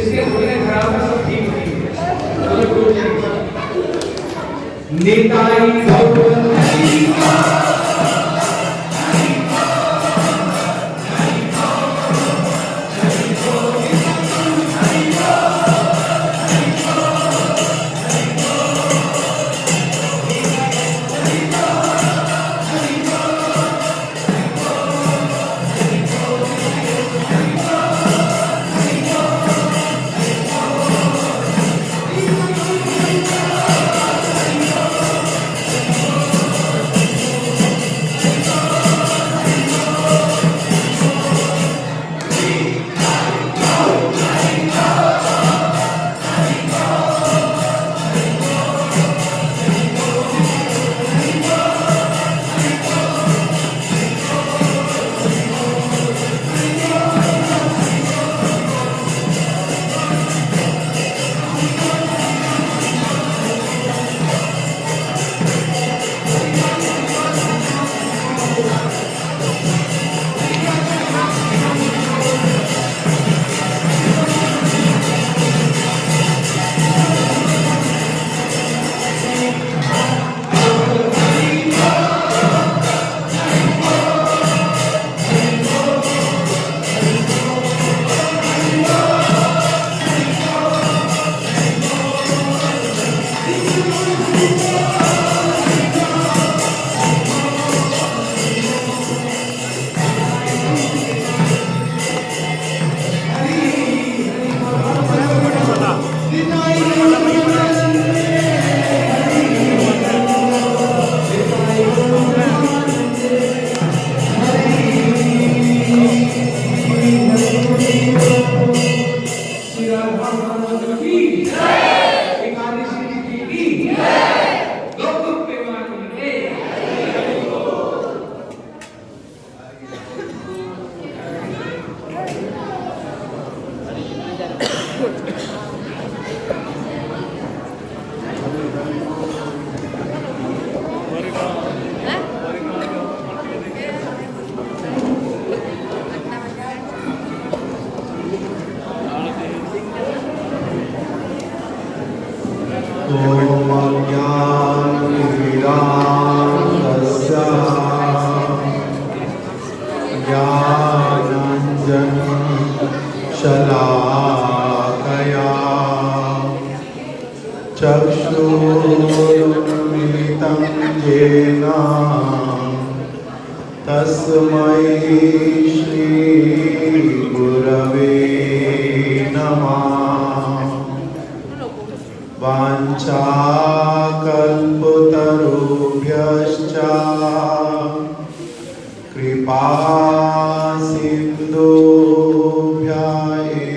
जिसके घुटने खराब है सब ठीक नहीं है, तो कुछ नेताई गौतम शलाकया चक्षुरुन्मिलितं येन तस्मै श्रीगुरवे नमः। वाञ्छाकल्पतरुभ्यश्च कृपा सिन्धुभ्यः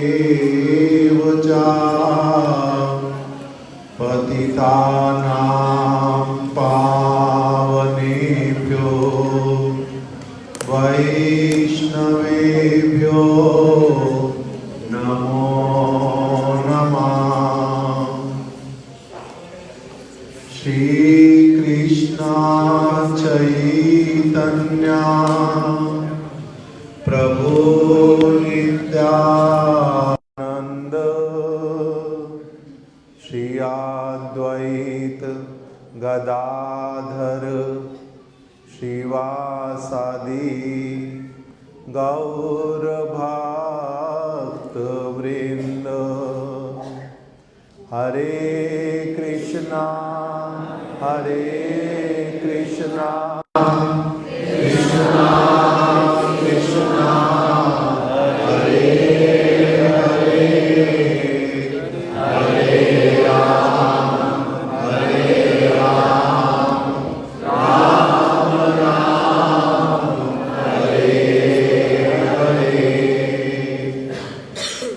एव च पतितानां पावनेभ्यो वैष्णवेभ्यो नमो नमः। श्रीकृष्ण चैतन्य प्रभु नित्यानंद श्री अद्वैत गदाधर श्रीवासादि गौर भक्त वृंद। हरे कृष्णा हरे कृष्णा कृष्णा कृष्णा हरे हरे हरे राम राम राम हरे हरे।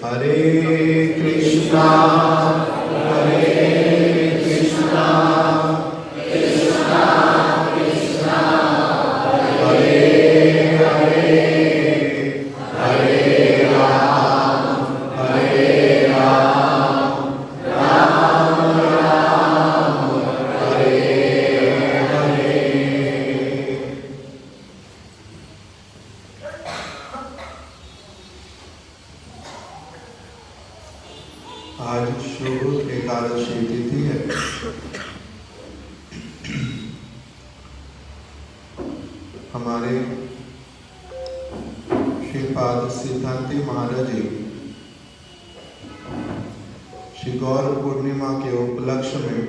हरे कृष्णा आज शुभ एकादशी तिथि है। हमारे श्रीपाद सिद्धांति महाराज जी श्री गौर पूर्णिमा के उपलक्ष्य में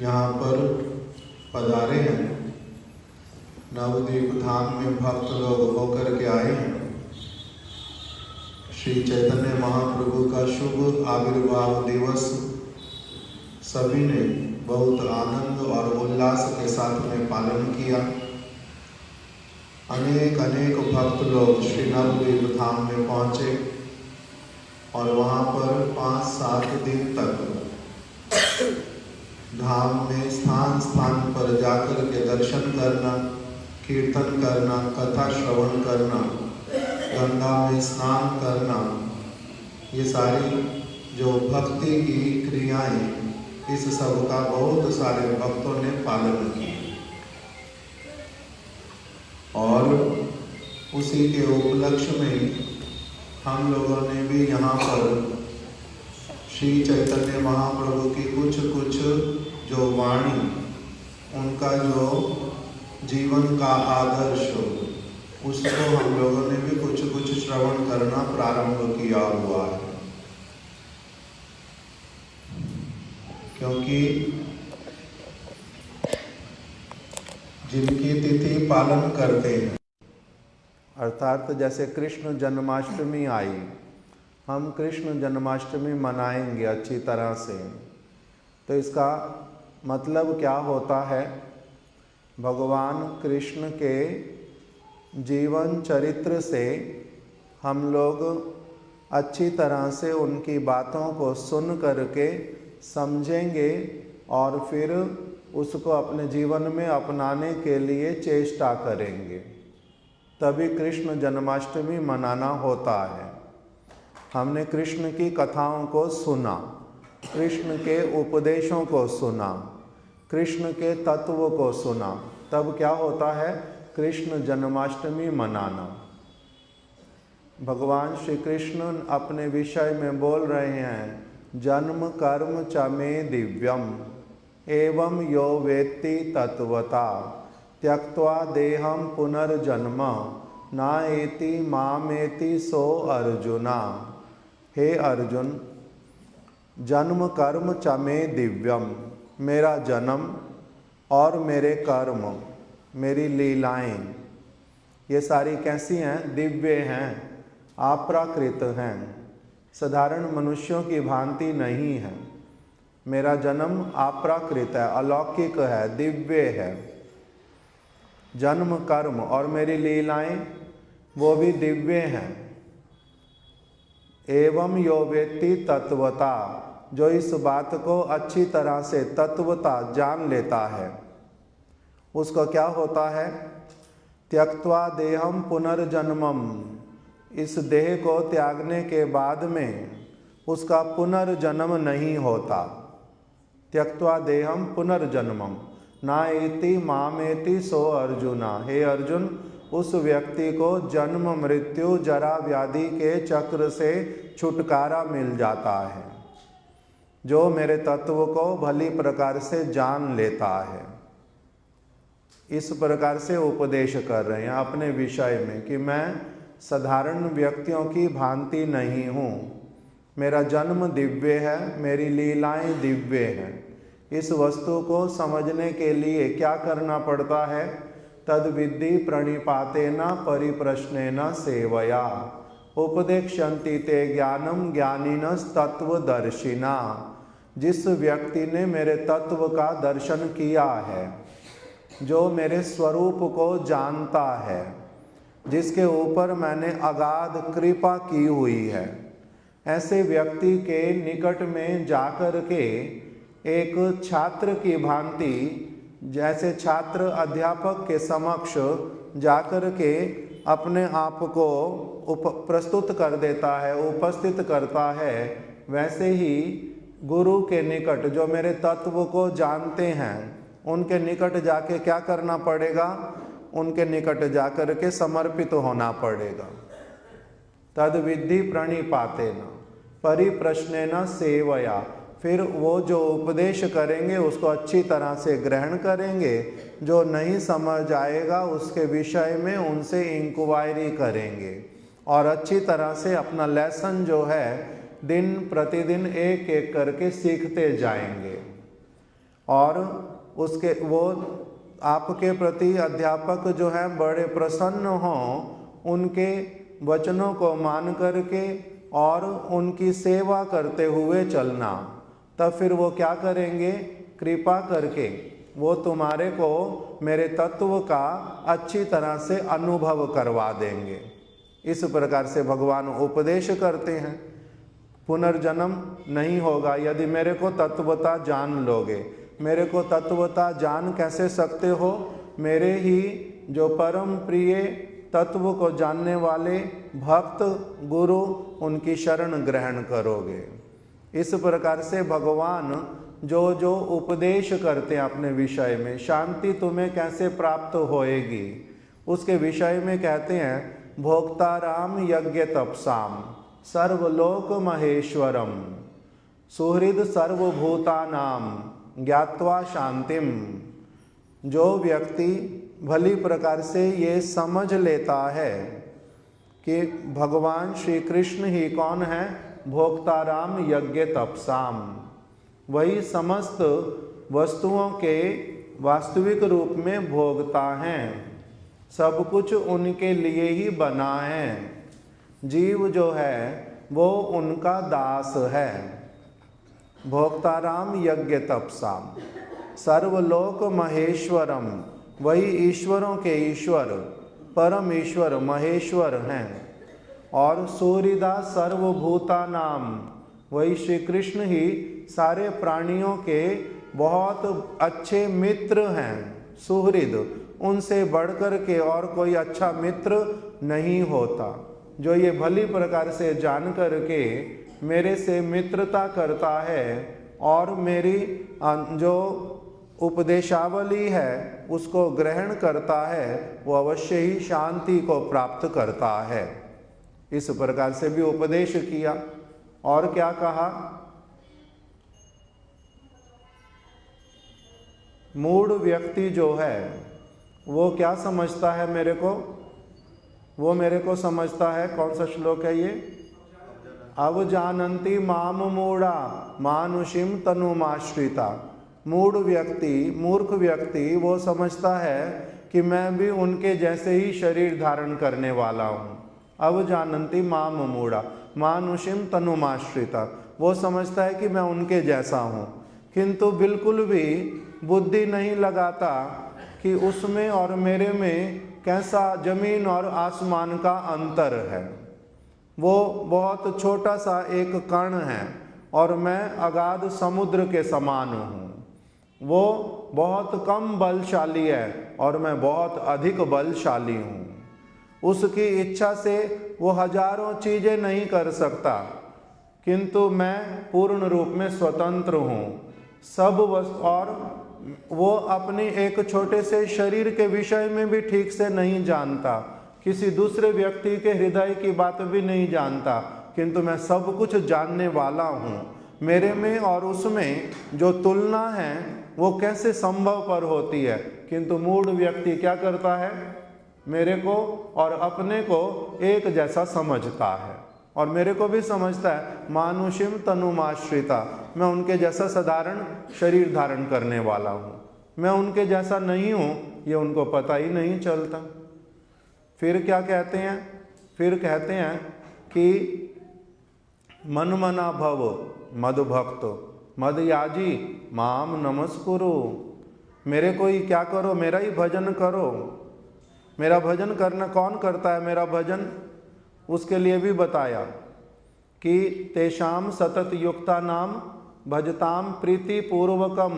यहाँ पर पधारे हैं। नवद्वीप धाम में भक्त लोग होकर के आए हैं। श्री चैतन्य महाप्रभु का शुभ आविर्भाव दिवस सभी ने बहुत आनंद और उल्लास के साथ में पालन किया। अनेक भक्त लोग श्री नवद्वीप धाम में पहुँचे और वहाँ पर 5-7 दिन तक धाम में स्थान स्थान पर जाकर के दर्शन करना, कीर्तन करना, कथा श्रवण करना, गंगा में स्नान करना, ये सारी जो भक्ति की क्रियाएं, इस सब का बहुत सारे भक्तों ने पालन किया। और उसी के उपलक्ष्य में हम लोगों ने भी यहाँ पर श्री चैतन्य महाप्रभु की कुछ जो वाणी, उनका जो जीवन का आदर्श, उसको हम लोगों ने भी कुछ श्रवण करना प्रारंभ किया हुआ है। क्योंकि जिनकी तिथि पालन करते हैं, अर्थात जैसे कृष्ण जन्माष्टमी आई, हम कृष्ण जन्माष्टमी मनाएंगे अच्छी तरह से, तो इसका मतलब क्या होता है? भगवान कृष्ण के जीवन चरित्र से हम लोग अच्छी तरह से उनकी बातों को सुन करके समझेंगे और फिर उसको अपने जीवन में अपनाने के लिए चेष्टा करेंगे। तभी कृष्ण जन्माष्टमी मनाना होता है। हमने कृष्ण की कथाओं को सुना, कृष्ण के उपदेशों को सुना, कृष्ण के तत्व को सुना, तब क्या होता है? कृष्ण जन्माष्टमी मनाना। भगवान श्री कृष्ण अपने विषय में बोल रहे हैं, जन्म कर्म च मे दिव्यम एवं यो वेत्ति तत्वता त्यक्त्वा देहम पुनर्जन्म नाएति मामेति सो अर्जुना। हे अर्जुन, जन्म कर्म च मे दिव्यम, मेरा जन्म और मेरे कर्म, मेरी लीलाएं, ये सारी कैसी हैं? दिव्य हैं, अप्राकृत हैं, साधारण मनुष्यों की भांति नहीं है। मेरा जन्म अप्राकृत है, अलौकिक है, दिव्य है। जन्म कर्म और मेरी लीलाएं वो भी दिव्य हैं। एवं यो वेत्ति तत्वता, जो इस बात को अच्छी तरह से तत्वता जान लेता है, उसको क्या होता है? त्यक्त्वा देहम पुनर्जन्मम, इस देह को त्यागने के बाद में उसका पुनर्जन्म नहीं होता। त्यक्त्वा देहम पुनर्जन्मम नाएति मामेति सो अर्जुना। हे अर्जुन, उस व्यक्ति को जन्म मृत्यु जरा व्याधि के चक्र से छुटकारा मिल जाता है, जो मेरे तत्व को भली प्रकार से जान लेता है। इस प्रकार से उपदेश कर रहे हैं अपने विषय में कि मैं साधारण व्यक्तियों की भांति नहीं हूँ। मेरा जन्म दिव्य है, मेरी लीलाएं दिव्य हैं। इस वस्तु को समझने के लिए क्या करना पड़ता है? तद विद्धि प्रणिपातेन परिप्रश्नेन सेवया उपदेक्षन्ति ते ज्ञानम ज्ञानिनस् तत्वदर्शिना। जिस व्यक्ति ने मेरे तत्व का दर्शन किया है, जो मेरे स्वरूप को जानता है, जिसके ऊपर मैंने अगाध कृपा की हुई है, ऐसे व्यक्ति के निकट में जाकर के एक छात्र की भांति, जैसे छात्र अध्यापक के समक्ष जाकर के अपने आप को प्रस्तुत कर देता है, उपस्थित करता है, वैसे ही गुरु के निकट, जो मेरे तत्व को जानते हैं, उनके निकट जाके क्या करना पड़ेगा? उनके निकट जाकर के समर्पित होना पड़ेगा। तद विद्धि प्रणिपातेन परिप्रश्नेन सेवया। फिर वो जो उपदेश करेंगे उसको अच्छी तरह से ग्रहण करेंगे, जो नहीं समझ आएगा उसके विषय में उनसे इंक्वायरी करेंगे और अच्छी तरह से अपना लेसन जो है दिन प्रतिदिन एक एक करके सीखते जाएंगे। और उसके वो आपके प्रति अध्यापक जो है बड़े प्रसन्न हों, उनके वचनों को मान करके और उनकी सेवा करते हुए चलना। तब फिर वो क्या करेंगे, कृपा करके वो तुम्हारे को मेरे तत्व का अच्छी तरह से अनुभव करवा देंगे। इस प्रकार से भगवान उपदेश करते हैं। पुनर्जन्म नहीं होगा यदि मेरे को तत्वता जान लोगे। मेरे को तत्वता जान कैसे सकते हो, मेरे ही जो परम प्रिय तत्व को जानने वाले भक्त गुरु उनकी शरण ग्रहण करोगे। इस प्रकार से भगवान जो जो उपदेश करते हैं अपने विषय में, शांति तुम्हें कैसे प्राप्त होएगी उसके विषय में कहते हैं, भोक्ताराम यज्ञ तपसाम सर्वलोक महेश्वरम सुहृद सर्वभूतानाम ज्ञात्वा शांतिम। जो व्यक्ति भली प्रकार से ये समझ लेता है कि भगवान श्री कृष्ण ही कौन है, भोक्ताराम यज्ञ तपसाम, वही समस्त वस्तुओं के वास्तविक रूप में भोगता हैं, सब कुछ उनके लिए ही बना है। जीव जो है वो उनका दास है। भोक्ताराम यज्ञ तपसाम सर्वलोक महेश्वरम, वही ईश्वरों के ईश्वर परम ईश्वर महेश्वर हैं। और सूर्यदा सर्वभूता नाम, वही श्री कृष्ण ही सारे प्राणियों के बहुत अच्छे मित्र हैं। सुहृद, उनसे बढ़कर के और कोई अच्छा मित्र नहीं होता। जो ये भली प्रकार से जान करके मेरे से मित्रता करता है और मेरी जो उपदेशावली है उसको ग्रहण करता है, वो अवश्य ही शांति को प्राप्त करता है। इस प्रकार से भी उपदेश किया। और क्या कहा, मूढ़ व्यक्ति जो है वो क्या समझता है मेरे को, वो मेरे को समझता है, कौन सा श्लोक है ये, अब जानन्ति माम मूढ़ा मानुषिम तनुमाश्रिता। मूढ़ व्यक्ति, मूर्ख व्यक्ति वो समझता है कि मैं भी उनके जैसे ही शरीर धारण करने वाला हूँ। अब जानन्ति माम मूढ़ा मानुषिम तनुमाश्रिता, वो समझता है कि मैं उनके जैसा हूँ, किंतु बिल्कुल भी बुद्धि नहीं लगाता कि उसमें और मेरे में कैसा जमीन और आसमान का अंतर है। वो बहुत छोटा सा एक कण है और मैं अगाध समुद्र के समान हूँ। वो बहुत कम बलशाली है और मैं बहुत अधिक बलशाली हूँ। उसकी इच्छा से वो हजारों चीज़ें नहीं कर सकता, किंतु मैं पूर्ण रूप में स्वतंत्र हूँ। सब और वो अपने एक छोटे से शरीर के विषय में भी ठीक से नहीं जानता, किसी दूसरे व्यक्ति के हृदय की बात भी नहीं जानता, किंतु मैं सब कुछ जानने वाला हूँ। मेरे में और उसमें जो तुलना है वो कैसे संभव पर होती है। किंतु मूढ़ व्यक्ति क्या करता है, मेरे को और अपने को एक जैसा समझता है और मेरे को भी समझता है मानुषिम तनुमाश्रिता, मैं उनके जैसा साधारण शरीर धारण करने वाला हूँ, मैं उनके जैसा नहीं हूँ, ये उनको पता ही नहीं चलता। फिर क्या कहते हैं, फिर कहते हैं कि मनमना भव मदभक्त मदयाजी माम नमस्कुरु। मेरे को ही क्या करो, मेरा ही भजन करो। मेरा भजन करना कौन करता है, मेरा भजन उसके लिए भी बताया कि तेषाम सतत युक्ता नाम भजताम प्रीति पूर्वकम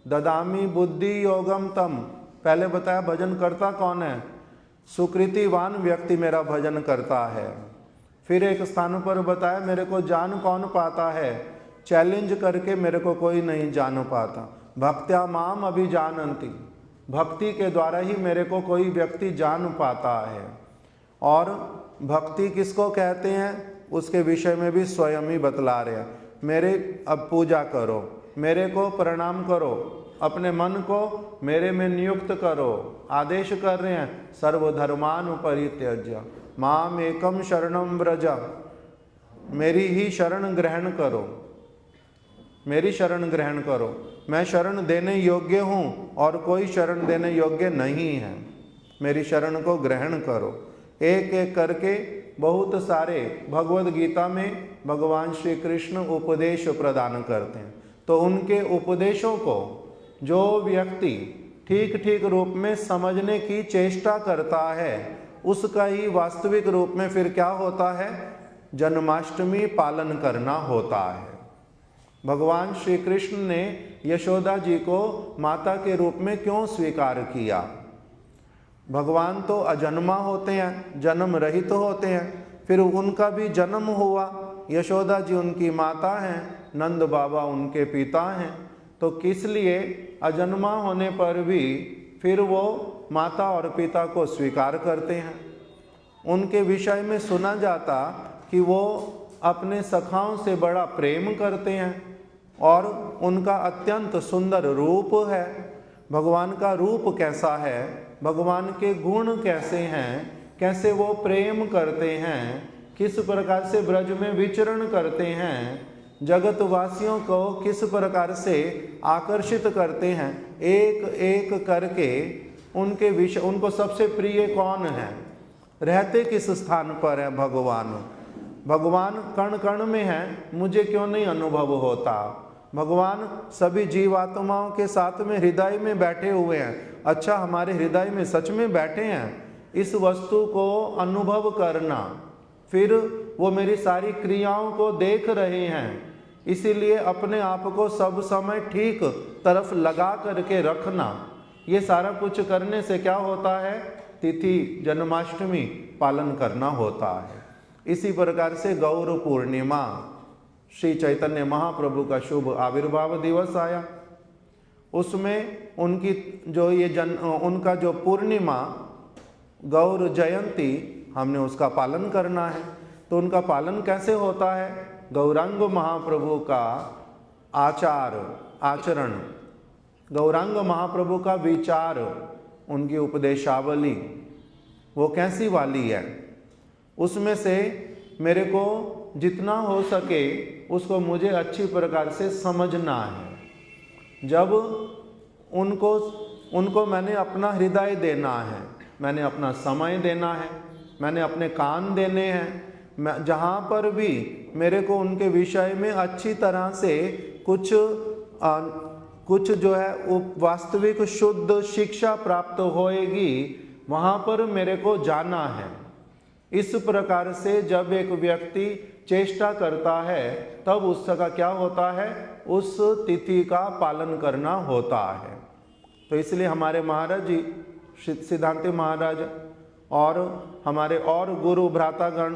ददामी बुद्धि योगम तम। पहले बताया भजन करता कौन है, सुकृतिवान व्यक्ति मेरा भजन करता है। फिर एक स्थान पर बताया मेरे को जान कौन पाता है, चैलेंज करके मेरे को कोई नहीं जान पाता। भक्त्या माम अभिजानन्ति, भक्ति के द्वारा ही मेरे को कोई व्यक्ति जान पाता है। और भक्ति किसको कहते हैं उसके विषय में भी स्वयं ही बतला रहे हैं। मेरे अब पूजा करो, मेरे को प्रणाम करो, अपने मन को मेरे में नियुक्त करो, आदेश कर रहे हैं सर्वधर्मान परित्यज्य माम एकम शरणम व्रज, मेरी ही शरण ग्रहण करो, मेरी शरण ग्रहण करो। मैं शरण देने योग्य हूँ और कोई शरण देने योग्य नहीं है, मेरी शरण को ग्रहण करो। एक एक करके बहुत सारे भगवद गीता में भगवान श्री कृष्ण उपदेश प्रदान करते हैं। तो उनके उपदेशों को जो व्यक्ति ठीक ठीक रूप में समझने की चेष्टा करता है उसका ही वास्तविक रूप में फिर क्या होता है, जन्माष्टमी पालन करना होता है। भगवान श्री कृष्ण ने यशोदा जी को माता के रूप में क्यों स्वीकार किया? भगवान तो अजन्मा होते हैं, जन्म रहित तो होते हैं, फिर उनका भी जन्म हुआ, यशोदा जी उनकी माता हैं, नंद बाबा उनके पिता हैं, तो किस लिए अजन्मा होने पर भी फिर वो माता और पिता को स्वीकार करते हैं। उनके विषय में सुना जाता कि वो अपने सखाओं से बड़ा प्रेम करते हैं और उनका अत्यंत सुंदर रूप है। भगवान का रूप कैसा है, भगवान के गुण कैसे हैं, कैसे वो प्रेम करते हैं, किस प्रकार से ब्रज में विचरण करते हैं, जगतवासियों को किस प्रकार से आकर्षित करते हैं, एक एक करके उनके विषय, उनको सबसे प्रिय कौन है, रहते किस स्थान पर है भगवान। भगवान कण कण में है, मुझे क्यों नहीं अनुभव होता। भगवान सभी जीवात्माओं के साथ में हृदय में बैठे हुए हैं। अच्छा, हमारे हृदय में सच में बैठे हैं, इस वस्तु को अनुभव करना, फिर वो मेरी सारी क्रियाओं को देख रहे हैं, इसीलिए अपने आप को सब समय ठीक तरफ लगा करके रखना। ये सारा कुछ करने से क्या होता है, तिथि जन्माष्टमी पालन करना होता है। इसी प्रकार से गौर पूर्णिमा, श्री चैतन्य महाप्रभु का शुभ आविर्भाव दिवस आया, उसमें उनकी जो उनका जो पूर्णिमा गौर जयंती, हमने उसका पालन करना है। तो उनका पालन कैसे होता है, गौरांग महाप्रभु का आचरण, गौरांग महाप्रभु का विचार, उनकी उपदेशावली वो कैसी वाली है, उसमें से मेरे को जितना हो सके उसको मुझे अच्छी प्रकार से समझना है। जब उनको मैंने अपना हृदय देना है, मैंने अपना समय देना है, मैंने अपने कान देने हैं, मैं जहाँ पर भी मेरे को उनके विषय में अच्छी तरह से कुछ जो है वो वास्तविक शुद्ध शिक्षा प्राप्त होएगी, वहाँ पर मेरे को जाना है। इस प्रकार से जब एक व्यक्ति चेष्टा करता है तब उसका क्या होता है, उस तिथि का पालन करना होता है। तो इसलिए हमारे महाराज जी सिद्धांति महाराज और हमारे और गुरु भ्रातागण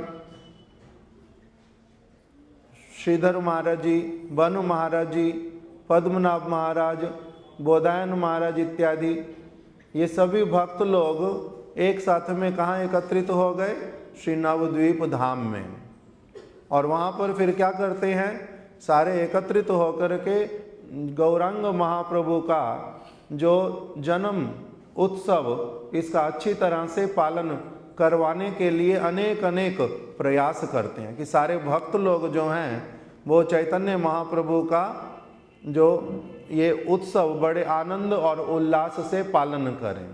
श्रीधर महाराज जी, बनु महाराज जी, पद्मनाभ महाराज, बोधायन महाराज इत्यादि, ये सभी भक्त लोग एक साथ में कहाँ एकत्रित हो गए, श्री नवद्वीप धाम में। और वहाँ पर फिर क्या करते हैं, सारे एकत्रित होकर के गौरांग महाप्रभु का जो जन्म उत्सव, इसका अच्छी तरह से पालन करवाने के लिए अनेक अनेक प्रयास करते हैं कि सारे भक्त लोग जो हैं वो चैतन्य महाप्रभु का जो ये उत्सव बड़े आनंद और उल्लास से पालन करें।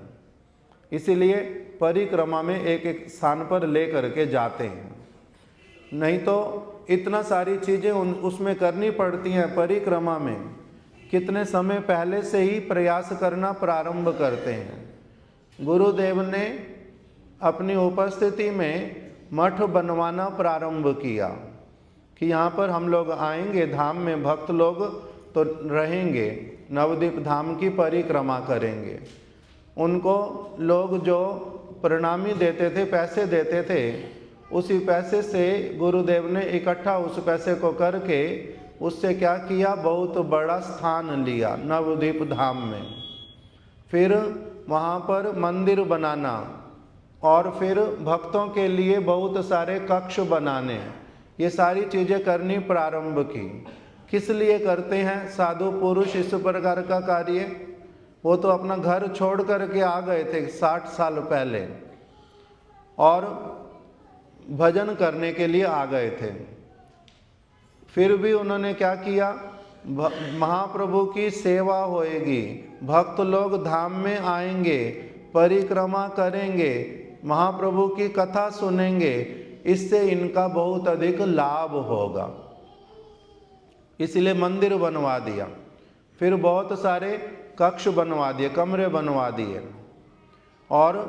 इसीलिए परिक्रमा में एक एक स्थान पर ले करके जाते हैं, नहीं तो इतना सारी चीज़ें उसमें करनी पड़ती हैं। परिक्रमा में कितने समय पहले से ही प्रयास करना प्रारंभ करते हैं। गुरुदेव ने अपनी उपस्थिति में मठ बनवाना प्रारंभ किया कि यहाँ पर हम लोग आएंगे, धाम में भक्त लोग तो रहेंगे, नवद्वीप धाम की परिक्रमा करेंगे। उनको लोग जो प्रणामी देते थे, पैसे देते थे, उसी पैसे से गुरुदेव ने इकट्ठा उस पैसे को करके उससे क्या किया, बहुत बड़ा स्थान लिया नवद्वीप धाम में। फिर वहाँ पर मंदिर बनाना, और फिर भक्तों के लिए बहुत सारे कक्ष बनाने, ये सारी चीज़ें करनी प्रारंभ की। किस लिए करते हैं साधु पुरुष इस प्रकार का कार्य? वो तो अपना घर छोड़ करके आ गए थे 60 साल पहले और भजन करने के लिए आ गए थे। फिर भी उन्होंने क्या किया? महाप्रभु की सेवा होएगी, भक्त लोग धाम में आएंगे, परिक्रमा करेंगे, महाप्रभु की कथा सुनेंगे, इससे इनका बहुत अधिक लाभ होगा, इसलिए मंदिर बनवा दिया। फिर बहुत सारे कक्ष बनवा दिए, कमरे बनवा दिए, और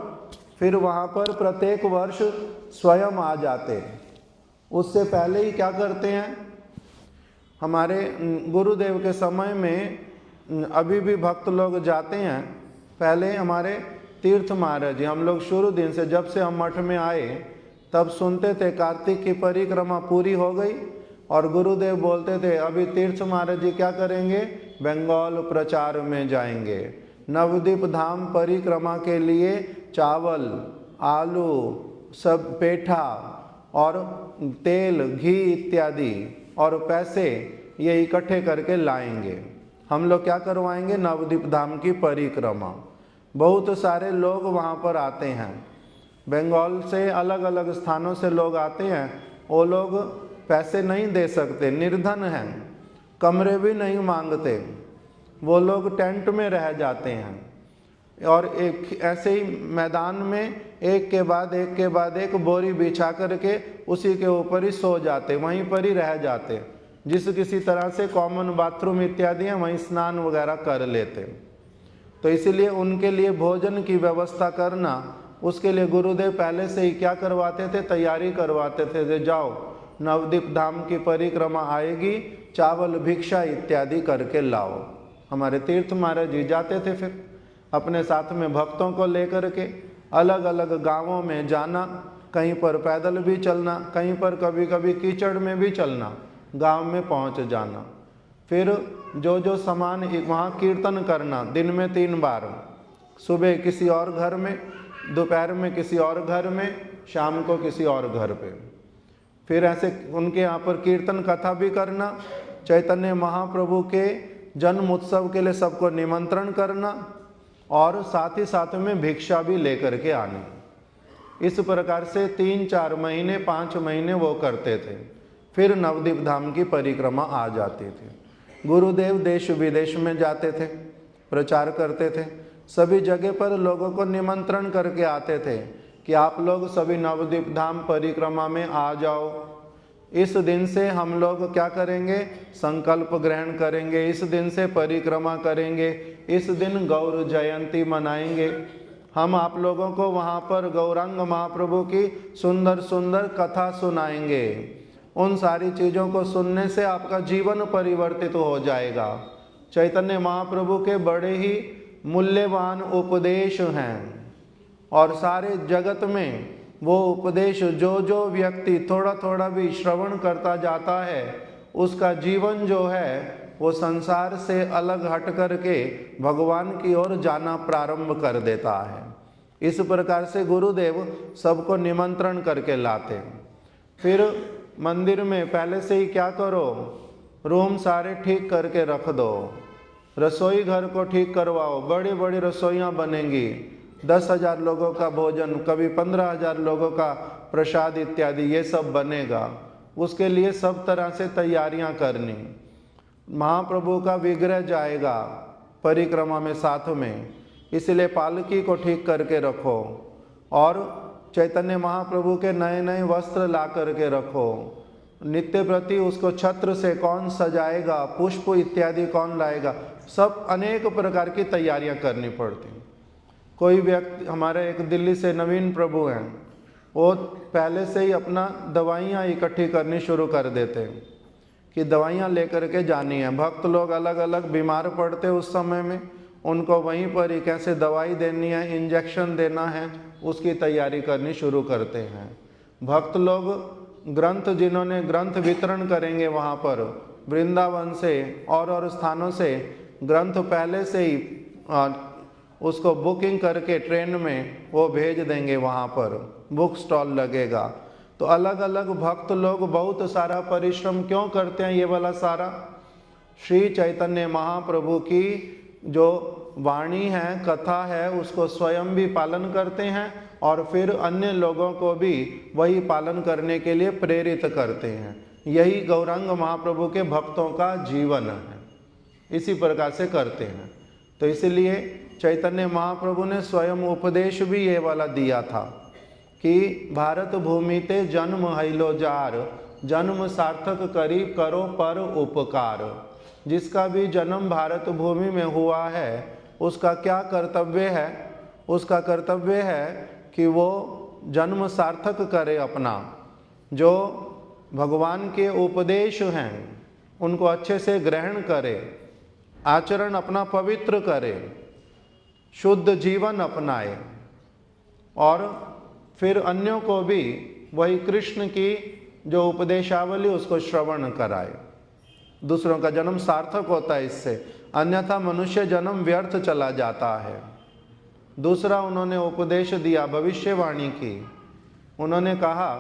फिर वहाँ पर प्रत्येक वर्ष स्वयं आ जाते। उससे पहले ही क्या करते हैं, हमारे गुरुदेव के समय में अभी भी भक्त लोग जाते हैं। पहले हमारे तीर्थ महाराज जी, हम लोग शुरू दिन से जब से हम मठ में आए तब सुनते थे कार्तिक की परिक्रमा पूरी हो गई और गुरुदेव बोलते थे अभी तीर्थ महाराज जी क्या करेंगे, बंगाल प्रचार में जाएंगे। नवद्वीप धाम परिक्रमा के लिए चावल, आलू, सब पेठा और तेल, घी इत्यादि और पैसे ये इकट्ठे करके लाएंगे। हम लोग क्या करवाएंगे, नवद्वीप धाम की परिक्रमा। बहुत सारे लोग वहाँ पर आते हैं, बंगाल से अलग अलग स्थानों से लोग आते हैं। वो लोग पैसे नहीं दे सकते, निर्धन हैं, कमरे भी नहीं मांगते, वो लोग टेंट में रह जाते हैं और एक ऐसे ही मैदान में एक के बाद एक बोरी बिछा करके उसी के ऊपर ही सो जाते, वहीं पर ही रह जाते। जिस किसी तरह से कॉमन बाथरूम इत्यादि हैं वहीं स्नान वगैरह कर लेते। तो इसीलिए उनके लिए भोजन की व्यवस्था करना, उसके लिए गुरुदेव पहले से ही क्या करवाते थे, तैयारी करवाते थे। जे जाओ नवद्वीप धाम की परिक्रमा आएगी, चावल भिक्षा इत्यादि करके लाओ। हमारे तीर्थ महाराज जी जाते थे, फिर अपने साथ में भक्तों को लेकर के अलग अलग गांवों में जाना, कहीं पर पैदल भी चलना, कहीं पर कभी कभी कीचड़ में भी चलना, गांव में पहुंच जाना। फिर जो जो सामान वहाँ कीर्तन करना, दिन में 3 बार, सुबह किसी और घर में, दोपहर में किसी और घर में, शाम को किसी और घर पे। फिर ऐसे उनके यहाँ पर कीर्तन कथा भी करना, चैतन्य महाप्रभु के जन्म उत्सव के लिए सबको निमंत्रण करना और साथ ही साथ में भिक्षा भी लेकर के आनी। इस प्रकार से 3-4 महीने 5 महीने वो करते थे। फिर नवद्वीप धाम की परिक्रमा आ जाती थी। गुरुदेव देश विदेश में जाते थे, प्रचार करते थे, सभी जगह पर लोगों को निमंत्रण करके आते थे कि आप लोग सभी नवद्वीप धाम परिक्रमा में आ जाओ। इस दिन से हम लोग क्या करेंगे, संकल्प ग्रहण करेंगे, इस दिन से परिक्रमा करेंगे, इस दिन गौर जयंती मनाएंगे। हम आप लोगों को वहाँ पर गौरांग महाप्रभु की सुंदर सुंदर कथा सुनाएंगे। उन सारी चीज़ों को सुनने से आपका जीवन परिवर्तित हो जाएगा। चैतन्य महाप्रभु के बड़े ही मूल्यवान उपदेश हैं और सारे जगत में वो उपदेश जो जो व्यक्ति थोड़ा थोड़ा भी श्रवण करता जाता है, उसका जीवन जो है वो संसार से अलग हट करके भगवान की ओर जाना प्रारंभ कर देता है। इस प्रकार से गुरुदेव सबको निमंत्रण करके लाते। फिर मंदिर में पहले से ही क्या करो, रूम सारे ठीक करके रख दो, रसोई घर को ठीक करवाओ, बड़ी बड़ी रसोइयाँ बनेंगी, 10,000 लोगों का भोजन, कभी 15,000 लोगों का प्रसाद इत्यादि ये सब बनेगा। उसके लिए सब तरह से तैयारियां करनी। महाप्रभु का विग्रह जाएगा परिक्रमा में साथ में, इसलिए पालकी को ठीक करके रखो और चैतन्य महाप्रभु के नए नए वस्त्र ला करके रखो। नित्य प्रति उसको छत्र से कौन सजाएगा, पुष्प इत्यादि कौन लाएगा, सब अनेक प्रकार की तैयारियां करनी पड़ती। कोई व्यक्ति, हमारे एक दिल्ली से नवीन प्रभु हैं, वो पहले से ही अपना दवाइयाँ इकट्ठी करनी शुरू कर देते कि दवाइयाँ लेकर के जानी है। भक्त लोग अलग अलग बीमार पड़ते उस समय में, उनको वहीं पर ही कैसे दवाई देनी है, इंजेक्शन देना है, उसकी तैयारी करनी शुरू करते हैं। भक्त लोग ग्रंथ, जिन्होंने ग्रंथ वितरण करेंगे वहाँ पर वृंदावन से और स्थानों से ग्रंथ पहले से ही उसको बुकिंग करके ट्रेन में वो भेज देंगे, वहाँ पर बुक स्टॉल लगेगा। तो अलग अलग भक्त लोग बहुत सारा परिश्रम क्यों करते हैं? ये वाला सारा श्री चैतन्य महाप्रभु की जो वाणी है, कथा है, उसको स्वयं भी पालन करते हैं और फिर अन्य लोगों को भी वही पालन करने के लिए प्रेरित करते हैं। यही गौरांग महाप्रभु के भक्तों का जीवन है, इसी प्रकार से करते हैं। तो इसलिए चैतन्य महाप्रभु ने स्वयं उपदेश भी ये वाला दिया था कि भारत भूमि ते जन्म हैलो जार, जन्म सार्थक करी करो पर उपकार। जिसका भी जन्म भारत भूमि में हुआ है उसका क्या कर्तव्य है? उसका कर्तव्य है कि वो जन्म सार्थक करे अपना। जो भगवान के उपदेश हैं उनको अच्छे से ग्रहण करे, आचरण अपना पवित्र करे, शुद्ध जीवन अपनाए और फिर अन्यों को भी वही कृष्ण की जो उपदेशावली उसको श्रवण कराए। दूसरों का जन्म सार्थक होता है इससे, अन्यथा मनुष्य जन्म व्यर्थ चला जाता है। दूसरा उन्होंने उपदेश दिया, भविष्यवाणी की। उन्होंने कहा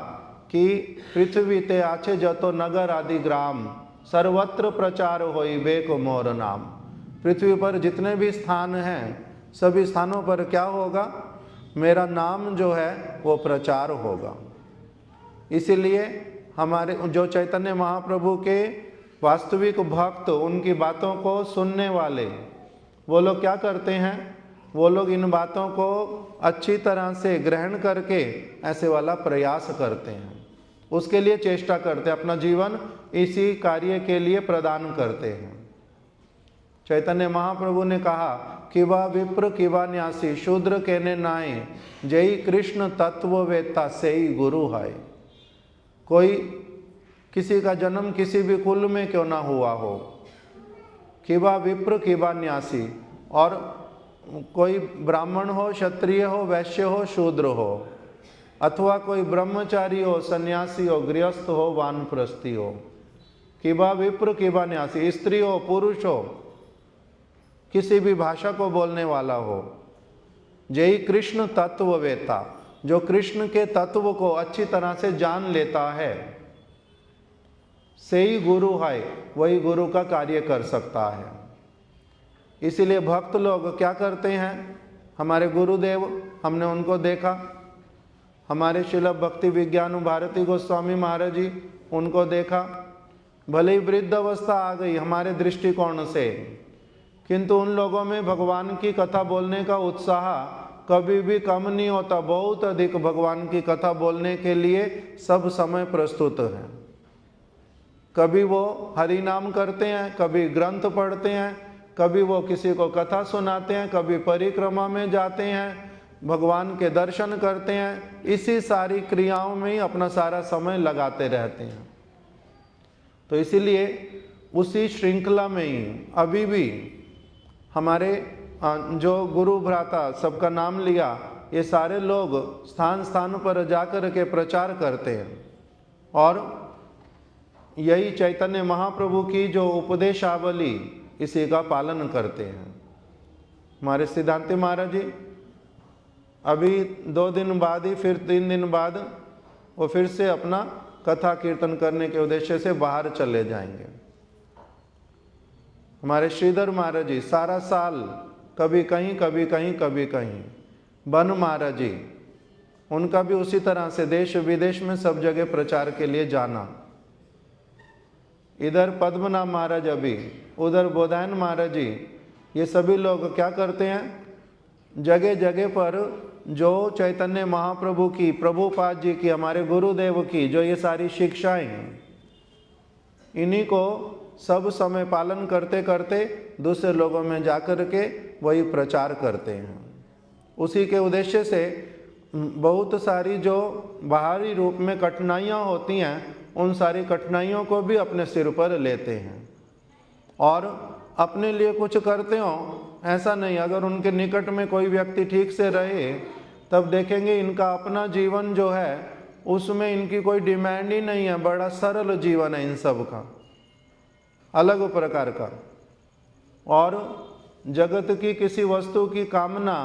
कि पृथ्वी ते आछे जतो नगर आदि ग्राम, सर्वत्र प्रचार होई बेक मोर नाम। पृथ्वी पर जितने भी स्थान हैं सभी स्थानों पर क्या होगा? मेरा नाम जो है वो प्रचार होगा। इसीलिए हमारे जो चैतन्य महाप्रभु के वास्तविक भक्त, उनकी बातों को सुनने वाले, वो लोग क्या करते हैं? वो लोग इन बातों को अच्छी तरह से ग्रहण करके ऐसे वाला प्रयास करते हैं, उसके लिए चेष्टा करते हैं, अपना जीवन इसी कार्य के लिए प्रदान करते हैं। चैतन्य महाप्रभु ने कहा किवा विप्र किवा न्यासी शूद्र केने नाए, जय कृष्ण तत्व वेता से ही गुरु है। कोई किसी का जन्म किसी भी कुल में क्यों ना हुआ हो, किवा विप्र किवा न्यासी, और कोई ब्राह्मण हो, क्षत्रिय हो, वैश्य हो, शूद्र हो, अथवा कोई ब्रह्मचारी हो, सन्यासी हो, गृहस्थ हो, वानप्रस्थी हो, किवा विप्र किवा न्यासी, स्त्री हो, पुरुष हो, किसी भी भाषा को बोलने वाला हो, जय कृष्ण तत्ववेता, जो कृष्ण के तत्व को अच्छी तरह से जान लेता है, से ही गुरु है, वही गुरु का कार्य कर सकता है। इसीलिए भक्त लोग क्या करते हैं? हमारे गुरुदेव, हमने उनको देखा, हमारे शिल भक्ति विज्ञान भारती गोस्वामी महाराज जी, उनको देखा। भले ही वृद्ध अवस्था आ गई हमारे दृष्टिकोण से, किंतु उन लोगों में भगवान की कथा बोलने का उत्साह कभी भी कम नहीं होता। बहुत अधिक भगवान की कथा बोलने के लिए सब समय प्रस्तुत हैं। कभी वो हरि नाम करते हैं, कभी ग्रंथ पढ़ते हैं, कभी वो किसी को कथा सुनाते हैं, कभी परिक्रमा में जाते हैं, भगवान के दर्शन करते हैं। इसी सारी क्रियाओं में ही अपना सारा समय लगाते रहते हैं। तो इसीलिए उसी श्रृंखला में ही अभी भी हमारे जो गुरु भ्राता सबका नाम लिया, ये सारे लोग स्थान स्थान पर जाकर के प्रचार करते हैं और यही चैतन्य महाप्रभु की जो उपदेशावली इसी का पालन करते हैं। हमारे सिद्धांति महाराज जी अभी 2 दिन बाद ही, फिर 3 दिन बाद वो फिर से अपना कथा कीर्तन करने के उद्देश्य से बाहर चले जाएंगे। हमारे श्रीधर महाराज जी सारा साल कभी कहीं कभी कहीं कभी कहीं। बन महाराज जी, उनका भी उसी तरह से देश विदेश में सब जगह प्रचार के लिए जाना। इधर पद्मनाभ महाराज अभी, उधर बोधायन महाराज जी, ये सभी लोग क्या करते हैं? जगह जगह पर जो चैतन्य महाप्रभु की, प्रभुपाद जी की, हमारे गुरुदेव की जो ये सारी शिक्षाएं हैं, इन्हीं को सब समय पालन करते करते दूसरे लोगों में जाकर के वही प्रचार करते हैं। उसी के उद्देश्य से बहुत सारी जो बाहरी रूप में कठिनाइयाँ होती हैं, उन सारी कठिनाइयों को भी अपने सिर पर लेते हैं और अपने लिए कुछ करते हो ऐसा नहीं। अगर उनके निकट में कोई व्यक्ति ठीक से रहे तब देखेंगे इनका अपना जीवन जो है उसमें इनकी कोई डिमांड ही नहीं है, बड़ा सरल जीवन है इन सब का, अलग प्रकार का। और जगत की किसी वस्तु की कामना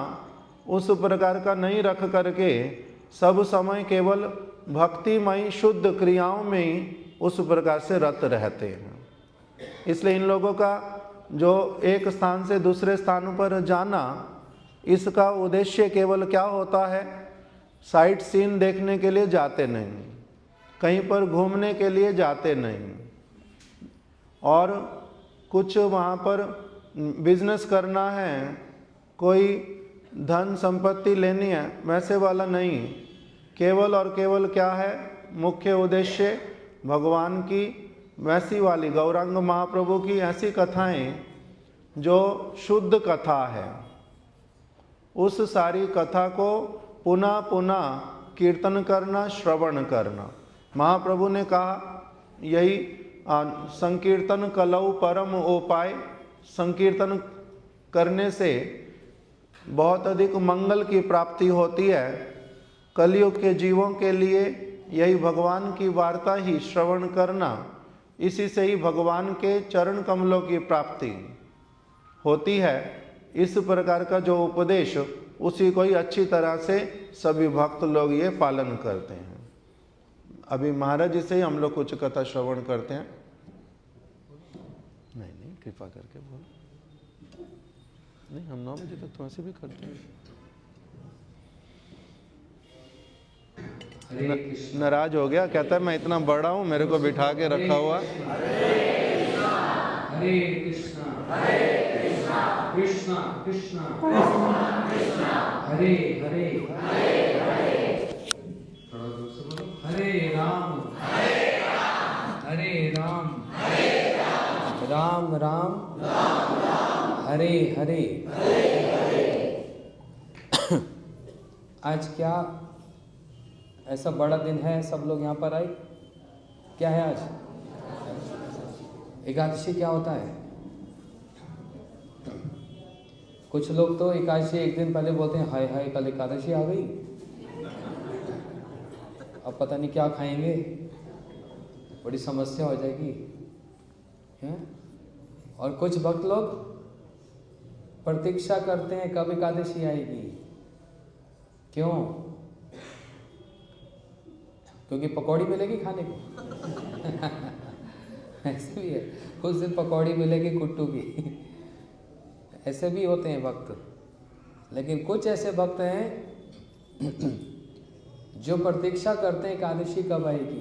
उस प्रकार का नहीं रख करके सब समय केवल भक्तिमय शुद्ध क्रियाओं में ही उस प्रकार से रत रहते हैं। इसलिए इन लोगों का जो एक स्थान से दूसरे स्थान पर जाना, इसका उद्देश्य केवल क्या होता है? साइट सीन देखने के लिए जाते नहीं, कहीं पर घूमने के लिए जाते नहीं, और कुछ वहाँ पर बिजनेस करना है, कोई धन संपत्ति लेनी है, वैसे वाला नहीं। केवल और केवल क्या है मुख्य उद्देश्य? भगवान की वैसी वाली गौरांग महाप्रभु की ऐसी कथाएं जो शुद्ध कथा है, उस सारी कथा को पुनः पुनः कीर्तन करना, श्रवण करना। महाप्रभु ने कहा यही संकीर्तन कलौ परम उपाय, संकीर्तन करने से बहुत अधिक मंगल की प्राप्ति होती है। कलयुग के जीवों के लिए यही भगवान की वार्ता ही श्रवण करना, इसी से ही भगवान के चरण कमलों की प्राप्ति होती है। इस प्रकार का जो उपदेश, उसी को ही अच्छी तरह से सभी भक्त लोग ये पालन करते हैं। अभी महाराज जी से ही हम लोग कुछ कथा श्रवण करते हैं। नहीं, कृपा करके बोलो। नहीं, हम 9 बजे तक तो ऐसे भी करते हैं। नाराज हो गया, कहता है मैं इतना बड़ा हूं, मेरे को बिठा के रखा हुआ। हरे कृष्णा कृष्णा कृष्णा हरे हरे हरे राम हरे राम राम राम हरे हरे। आज क्या ऐसा बड़ा दिन है, सब लोग यहाँ पर आए? क्या है आज? एकादशी क्या होता है? कुछ लोग तो एकादशी एक दिन पहले बोलते हैं हाय हाय कल एकादशी आ गई, अब पता नहीं क्या खाएंगे, बड़ी समस्या हो जाएगी है? और कुछ भक्त लोग प्रतीक्षा करते हैं कब एकादशी आएगी। क्यों? क्योंकि पकौड़ी मिलेगी खाने को ऐसे भी है, उस दिन पकौड़ी मिलेगी कुट्टू की ऐसे भी होते हैं भक्त। लेकिन कुछ ऐसे भक्त हैं जो प्रतीक्षा करते हैं एकादशी कब आएगी।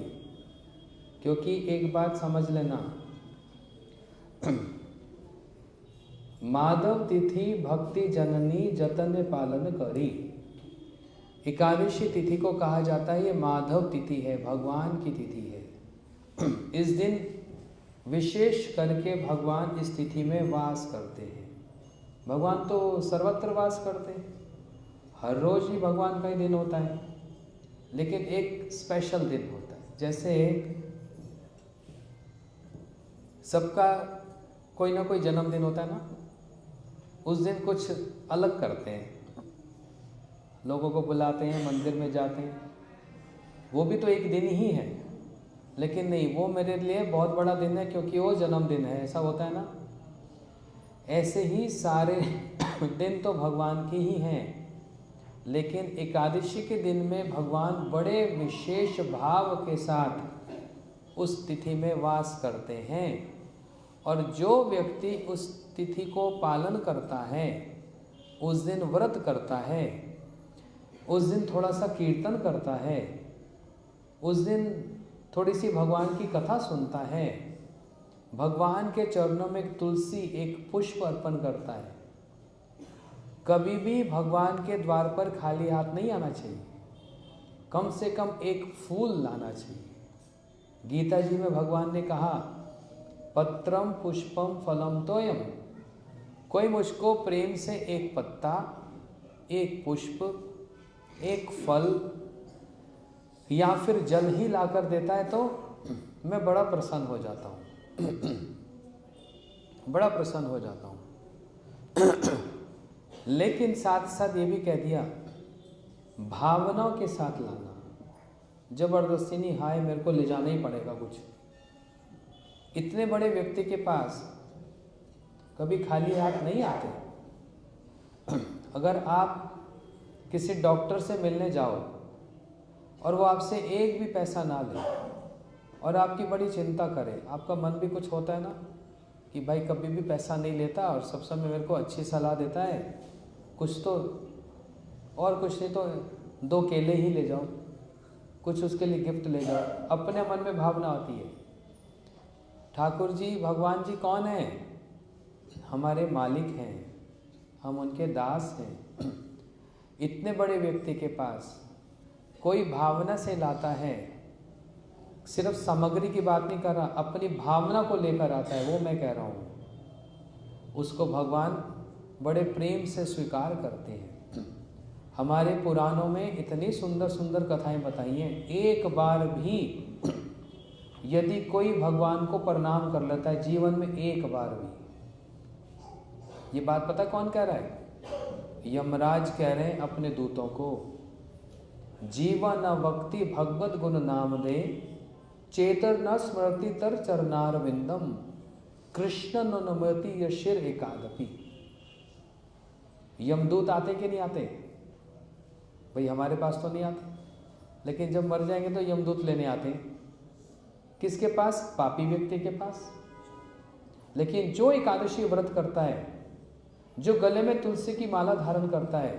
क्योंकि एक बात समझ लेना, माधव तिथि भक्ति जननी जतन पालन करी। एकादशी तिथि को कहा जाता है ये माधव तिथि है, भगवान की तिथि है। इस दिन विशेष करके भगवान इस तिथि में वास करते हैं। भगवान तो सर्वत्र वास करते हैं, हर रोज ही भगवान का ही दिन होता है, लेकिन एक स्पेशल दिन होता है। जैसे सबका कोई ना कोई जन्मदिन होता है ना, उस दिन कुछ अलग करते हैं, लोगों को बुलाते हैं, मंदिर में जाते हैं, वो भी तो एक दिन ही है। लेकिन नहीं, वो मेरे लिए बहुत बड़ा दिन है क्योंकि वो जन्मदिन है, ऐसा होता है ना। ऐसे ही सारे दिन तो भगवान के ही हैं, लेकिन एकादशी के दिन में भगवान बड़े विशेष भाव के साथ उस तिथि में वास करते हैं। और जो व्यक्ति उस तिथि को पालन करता है, उस दिन व्रत करता है, उस दिन थोड़ा सा कीर्तन करता है, उस दिन थोड़ी सी भगवान की कथा सुनता है, भगवान के चरणों में एक तुलसी एक पुष्प अर्पण करता है। कभी भी भगवान के द्वार पर खाली हाथ नहीं आना चाहिए, कम से कम एक फूल लाना चाहिए। गीता जी में भगवान ने कहा पत्रम पुष्पम फलम तोयम, कोई मुझको प्रेम से एक पत्ता, एक पुष्प, एक फल या फिर जल ही लाकर देता है तो मैं बड़ा प्रसन्न हो जाता हूँ बड़ा प्रसन्न हो जाता हूँ। लेकिन साथ साथ ये भी कह दिया भावनाओं के साथ लाना, जबरदस्ती नहीं, हाय मेरे को ले जाना ही पड़ेगा कुछ। इतने बड़े व्यक्ति के पास कभी खाली हाथ नहीं आते। अगर आप किसी डॉक्टर से मिलने जाओ और वो आपसे एक भी पैसा ना ले और आपकी बड़ी चिंता करे, आपका मन भी कुछ होता है ना कि भाई कभी भी पैसा नहीं लेता और सब समय मेरे को अच्छी सलाह देता है, कुछ तो, और कुछ नहीं तो 2 केले ही ले जाओ, कुछ उसके लिए गिफ्ट ले जाओ। अपने मन में भावना आती है, ठाकुर जी भगवान जी कौन है? हमारे मालिक हैं, हम उनके दास हैं। इतने बड़े व्यक्ति के पास कोई भावना से लाता है, सिर्फ सामग्री की बात नहीं कर रहा, अपनी भावना को लेकर आता है, वो मैं कह रहा हूँ, उसको भगवान बड़े प्रेम से स्वीकार करते हैं। हमारे पुराणों में इतनी सुंदर सुंदर कथाएं बताई हैं, एक बार भी यदि कोई भगवान को प्रणाम कर लेता है जीवन में, एक बार भी, ये बात पता कौन कह रहा है? यमराज कह रहे हैं अपने दूतों को, जीवन वक्ति भगवत गुण नाम दे, चेतर न स्मृति तर चरनार विंदम, कृष्ण नमति यशिर एकादपि। यमदूत आते कि नहीं आते? भाई हमारे पास तो नहीं आते, लेकिन जब मर जाएंगे तो यमदूत लेने आते हैं। किसके पास? पापी व्यक्ति के पास। लेकिन जो एकादशी व्रत करता है, जो गले में तुलसी की माला धारण करता है,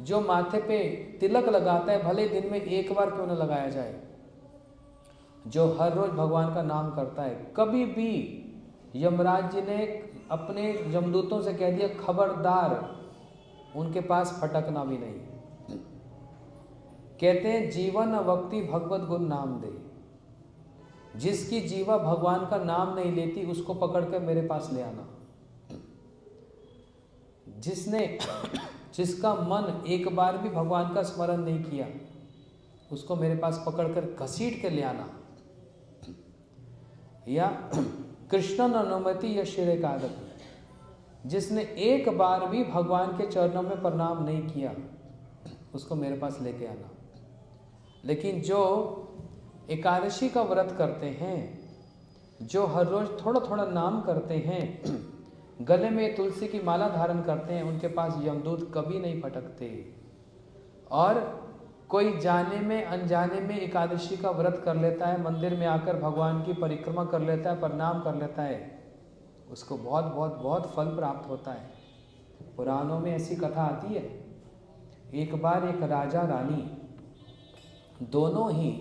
जो माथे पे तिलक लगाता है, भले दिन में एक बार क्यों न लगाया जाए, जो हर रोज भगवान का नाम करता है, कभी भी यमराज जी ने अपने यमदूतों से कह दिया खबरदार, उनके पास फटकना भी नहीं। कहते हैं जीवन वक्ति भगवत गुण नाम दे, जिसकी जीवा भगवान का नाम नहीं लेती उसको पकड़कर मेरे पास ले आना। जिसका मन एक बार भी भगवान का स्मरण नहीं किया, उसको मेरे पास पकड़कर घसीट के ले आना। या कृष्ण अनुमति या शिरे कादक, जिसने एक बार भी भगवान के चरणों में प्रणाम नहीं किया, उसको मेरे पास लेके आना। लेकिन जो एकादशी का व्रत करते हैं, जो हर रोज थोड़ा थोड़ा नाम करते हैं, गले में तुलसी की माला धारण करते हैं, उनके पास यमदूत कभी नहीं फटकते। और कोई जाने में अनजाने में एकादशी का व्रत कर लेता है, मंदिर में आकर भगवान की परिक्रमा कर लेता है, प्रणाम कर लेता है, उसको बहुत बहुत बहुत फल प्राप्त होता है। पुराणों में ऐसी कथा आती है, एक बार एक राजा रानी दोनों ही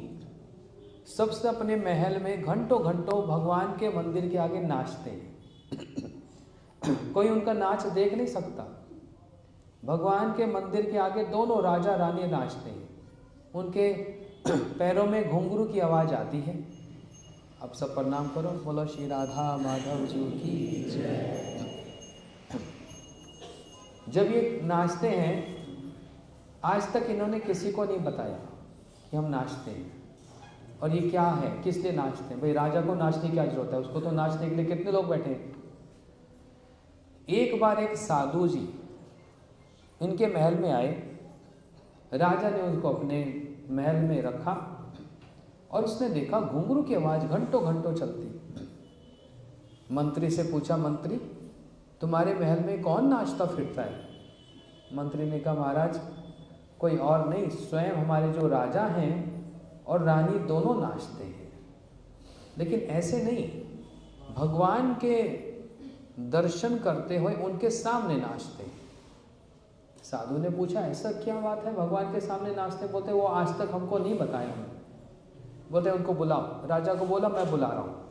सबसे अपने महल में घंटों घंटों भगवान के मंदिर के आगे नाचते हैं। कोई उनका नाच देख नहीं सकता। भगवान के मंदिर के आगे दोनों राजा रानी नाचते हैं, उनके पैरों में घुंघरू की आवाज़ आती है। अब सब प्रणाम करो, बोलो श्री राधा माधव जी की जय। जब ये नाचते हैं, आज तक इन्होंने किसी को नहीं बताया कि हम नाचते हैं और ये क्या है, किस लिए नाचते हैं। भाई राजा को नाचने की क्या जरूरत है, उसको तो नाचने के लिए कितने लोग बैठे हैं। एक बार एक साधु जी इनके महल में आए, राजा ने उनको अपने महल में रखा और उसने देखा घुंघरू की आवाज़ घंटों घंटों चलती। मंत्री से पूछा, मंत्री तुम्हारे महल में कौन नाचता फिरता है? मंत्री ने कहा, महाराज कोई और नहीं, स्वयं हमारे जो राजा हैं और रानी दोनों नाचते हैं। लेकिन ऐसे नहीं, भगवान के दर्शन करते हुए उनके सामने नाचते हैं। साधु ने पूछा, ऐसा क्या बात है भगवान के सामने नाचते? बोलते वो आज तक हमको नहीं बताया हमें। बोलते उनको बुलाओ। राजा को बोला, मैं बुला रहा हूँ।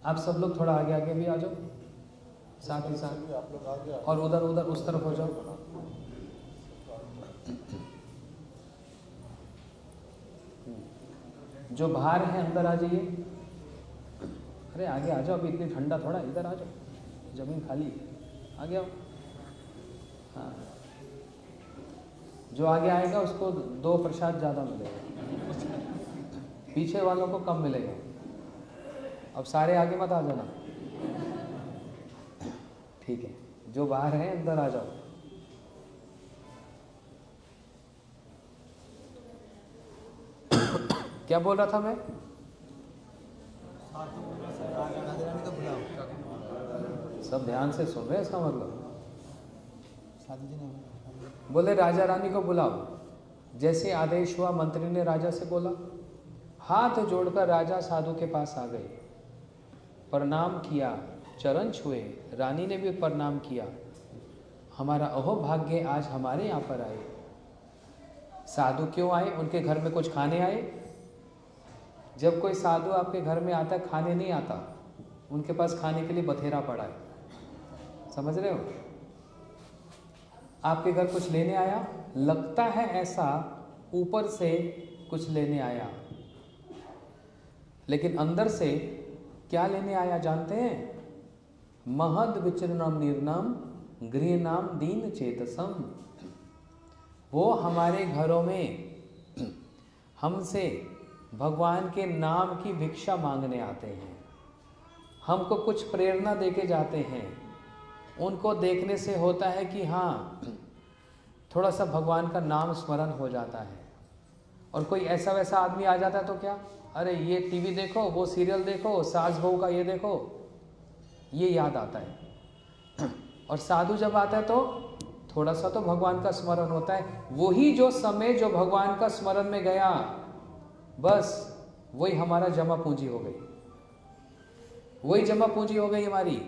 आप सब लोग थोड़ा आगे आगे भी आ जाओ, साथ ही साथ, और उधर उधर उस तरफ हो जाओ। जो बाहर है अंदर आ जाइए। अरे आगे आ जाओ, अभी इतनी ठंडा थोड़ा, इधर आ जाओ, जमीन खाली है, आगे आओ। हाँ, जो आगे आएगा उसको 2 प्रसाद ज़्यादा मिलेगा, पीछे वालों को कम मिलेगा। अब सारे आगे मत आ जाना, ठीक है। जो बाहर है अंदर आ जाओ। क्या बोल रहा था मैं? सब ध्यान से सुन रहे हैं, इसका मतलब बोले राजा रानी को बुलाओ। जैसे आदेश हुआ मंत्री ने राजा से बोला, हाथ जोड़कर राजा साधु के पास आ गए, प्रणाम किया, चरण छुए। रानी ने भी प्रणाम किया, हमारा अहो भाग्य आज हमारे यहाँ पर आए। साधु क्यों आए? उनके घर में कुछ खाने आए? जब कोई साधु आपके घर में आता है खाने नहीं आता, उनके पास खाने के लिए बथेरा पड़ा है, समझ रहे हो? आपके घर कुछ लेने आया, लगता है ऐसा ऊपर से कुछ लेने आया, लेकिन अंदर से क्या लेने आया जानते हैं? महद विचरणम निर्णम गृहनाम दीन चेतसम। वो हमारे घरों में हमसे भगवान के नाम की भिक्षा मांगने आते हैं, हमको कुछ प्रेरणा देके जाते हैं। उनको देखने से होता है कि हाँ थोड़ा सा भगवान का नाम स्मरण हो जाता है। और कोई ऐसा वैसा आदमी आ जाता है तो क्या, अरे ये टीवी देखो, वो सीरियल देखो, सास बहू का ये देखो, ये याद आता है। और साधु जब आता है तो थोड़ा सा तो भगवान का स्मरण होता है। वही जो समय जो भगवान का स्मरण में गया, बस वही हमारा जमा पूंजी हो गई, वही जमा पूंजी हो गई हमारी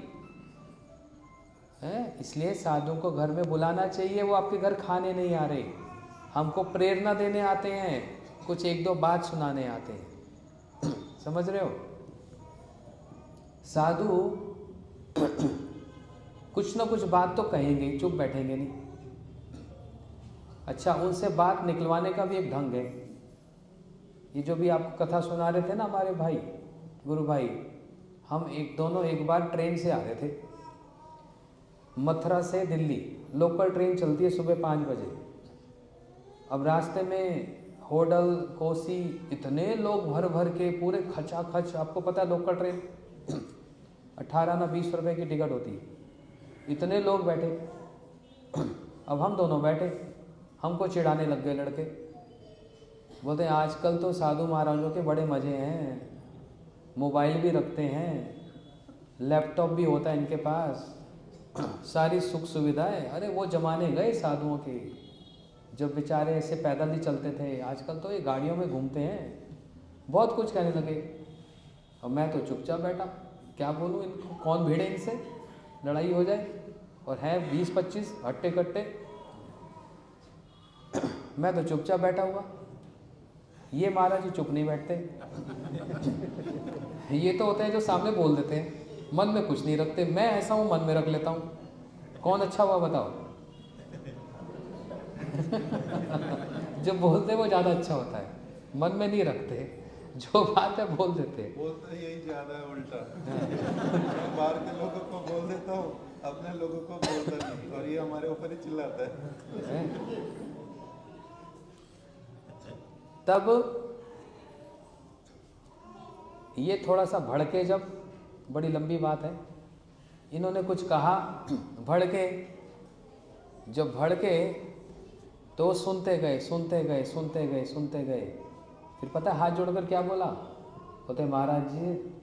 है। इसलिए साधु को घर में बुलाना चाहिए। वो आपके घर खाने नहीं आ रहे, हमको प्रेरणा देने आते हैं, कुछ एक दो बात सुनाने आते हैं, समझ रहे हो? साधु कुछ ना कुछ बात तो कहेंगे, चुप बैठेंगे नहीं। अच्छा, उनसे बात निकलवाने का भी एक ढंग है। ये जो भी आप कथा सुना रहे थे ना हमारे भाई गुरु भाई, हम दोनों एक बार ट्रेन से आ रहे थे, मथुरा से दिल्ली, लोकल ट्रेन चलती है सुबह 5 बजे। अब रास्ते में होडल कोसी इतने लोग भर भर के पूरे खचाखच, आपको पता है लोकल ट्रेन 18 ना 20 रुपए की टिकट होती है, इतने लोग बैठे। अब हम दोनों बैठे, हमको चिढ़ाने लग गए लड़के, बोलते हैं आजकल तो साधु महाराजों के बड़े मज़े हैं, मोबाइल भी रखते हैं, लैपटॉप भी होता है इनके पास, सारी सुख सुविधाएं। अरे वो जमाने गए साधुओं के, जब बेचारे ऐसे पैदल ही चलते थे, आजकल तो ये गाड़ियों में घूमते हैं। बहुत कुछ कहने लगे। और मैं तो चुपचाप बैठा, क्या बोलूँ इनको, कौन भिड़े इनसे, लड़ाई हो जाए। और है 20-25 हट्टे कट्टे, मैं तो चुपचाप बैठा हुआ। ये महाराज जी चुप नहीं बैठते। ये तो होते हैं जो सामने बोल देते हैं, मन में कुछ नहीं रखते। मैं ऐसा हूँ, मन में रख लेता हूँ। कौन अच्छा हुआ बताओ? जो बोलते हैं वो ज़्यादा अच्छा होता है, मन में नहीं रखते, जो बात है बोल देते हैं। बोलता यही ज़्यादा है उल्टा। मैं बाहर के लोगों को बोल देता हूँ, अपने लोगों को बोलता नहीं, और ये हमारे ऊपर ही चिल्लाता है। तब ये थोड़ा सा भड़के, जब बड़ी लंबी बात है, इन्होंने कुछ कहा, भड़के। जब भड़के तो सुनते गए सुनते गए सुनते गए सुनते गए। फिर पता है हाथ जोड़कर क्या बोला? बोलते महाराज जी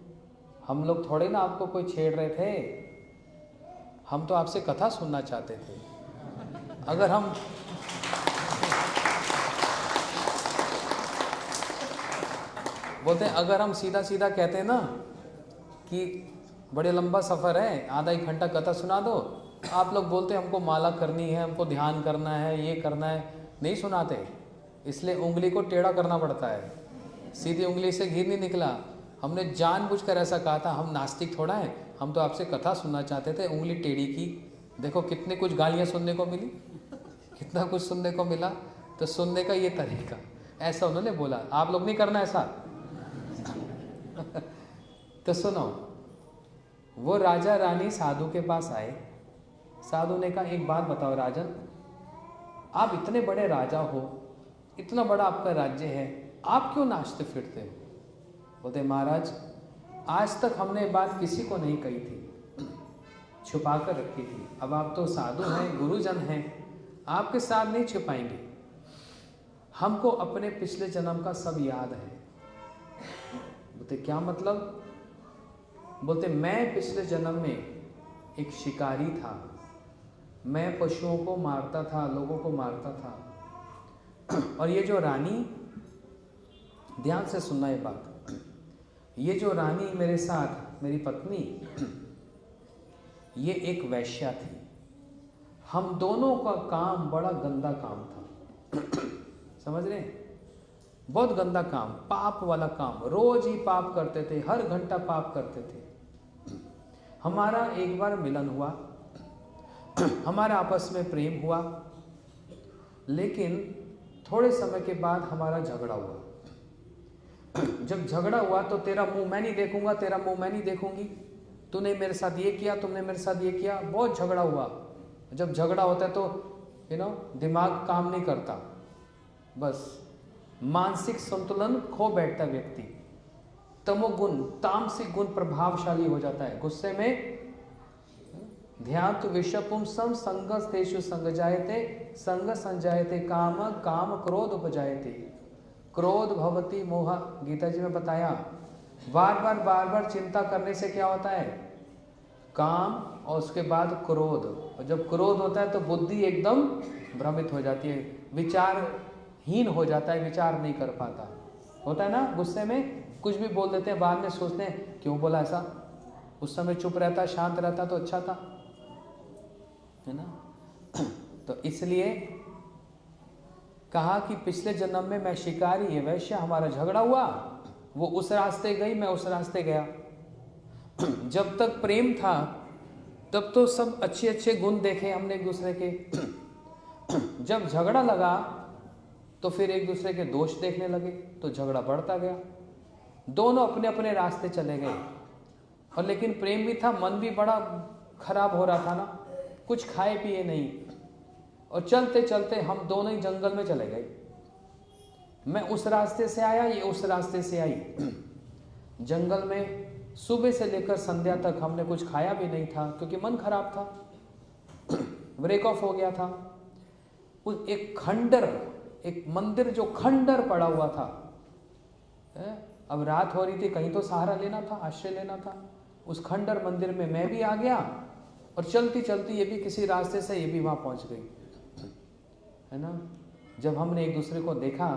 हम लोग थोड़े ना आपको कोई छेड़ रहे थे, हम तो आपसे कथा सुनना चाहते थे। अगर हम बोलते हैं अगर हम सीधा सीधा कहते हैं ना कि बड़े लंबा सफ़र है, आधा 1 घंटा कथा सुना दो, आप लोग बोलते हमको माला करनी है, हमको ध्यान करना है, ये करना है, नहीं सुनाते। इसलिए उंगली को टेढ़ा करना पड़ता है, सीधी उंगली से घी नहीं निकला। हमने जानबूझकर ऐसा कहा था, हम नास्तिक थोड़ा हैं, हम तो आपसे कथा सुनना चाहते थे, उंगली टेढ़ी की। देखो कितने कुछ गालियाँ सुनने को मिली, कितना कुछ सुनने को मिला। तो सुनने का ये तरीका, ऐसा उन्होंने बोला। आप लोग नहीं करना ऐसा। तो सुनो, वो राजा रानी साधु के पास आए। साधु ने कहा एक बात बताओ राजन, आप इतने बड़े राजा हो, इतना बड़ा आपका राज्य है, आप क्यों नाचते फिरते हो? बोलते महाराज आज तक हमने बात किसी को नहीं कही थी, छुपा कर रखी थी। अब आप तो साधु हैं, गुरुजन हैं, आपके साथ नहीं छुपाएंगे। हमको अपने पिछले जन्म का सब याद है। बोलते क्या मतलब? बोलते मैं पिछले जन्म में एक शिकारी था, मैं पशुओं को मारता था, लोगों को मारता था। और ये जो रानी, ध्यान से सुनना ये बात, ये जो रानी मेरे साथ, मेरी पत्नी, ये एक वैश्या थी। हम दोनों का काम बड़ा गंदा काम था। समझ रहे हैं? बहुत गंदा काम, पाप वाला काम, रोज ही पाप करते थे, हर घंटा पाप करते थे। हमारा एक बार मिलन हुआ, हमारा आपस में प्रेम हुआ, लेकिन थोड़े समय के बाद हमारा झगड़ा हुआ। जब झगड़ा हुआ तो तेरा मुंह मैं नहीं देखूंगा, तेरा मुंह मैं नहीं देखूंगी, तूने मेरे साथ ये किया, तुमने मेरे साथ ये किया, बहुत झगड़ा हुआ। जब झगड़ा होता है तो दिमाग काम नहीं करता, बस मानसिक संतुलन खो बैठता व्यक्ति, तमोगुण, तामसिक गुण प्रभावशाली हो जाता है। गुस्से में ध्यान तो विषपुंसम संगस्तेषु संगजायते, संग संजायते काम, काम क्रोध उपजायते, क्रोध भवति मोह। गीता जी में बताया, बार बार चिंता करने से क्या होता है? काम, और उसके बाद क्रोध। और जब क्रोध होता है तो बुद्धि एकदम भ्रमित हो जाती है, विचारहीन हो जाता है, विचार नहीं कर पाता। होता है ना, गुस्से में कुछ भी बोल देते हैं, बाद में सोचते हैं क्यों बोला ऐसा, उस समय चुप रहता, शांत रहता तो अच्छा था, है ना। तो इसलिए कहा कि पिछले जन्म में मैं शिकारी, ये वैश्य, हमारा झगड़ा हुआ, वो उस रास्ते गई, मैं उस रास्ते गया। जब तक प्रेम था तब तो सब अच्छे अच्छे गुण देखे हमने एक दूसरे के। जब झगड़ा लगा तो फिर एक दूसरे के दोष देखने लगे, तो झगड़ा बढ़ता गया, दोनों अपने अपने रास्ते चले गए। और लेकिन प्रेम भी था, मन भी बड़ा खराब हो रहा था ना, कुछ खाए पिए नहीं, और चलते चलते हम दोनों ही जंगल में चले गए। मैं उस रास्ते से आया, ये उस रास्ते से आई। जंगल में सुबह से लेकर संध्या तक हमने कुछ खाया भी नहीं था, क्योंकि मन खराब था, ब्रेक ऑफ हो गया था। उस एक खंडर, एक मंदिर जो खंडर पड़ा हुआ था, अब रात हो रही थी, कहीं तो सहारा लेना था, आश्रय लेना था। उस खंडर मंदिर में मैं भी आ गया, और चलती चलती ये भी किसी रास्ते से ये भी वहाँ पहुँच गई, है ना। जब हमने एक दूसरे को देखा,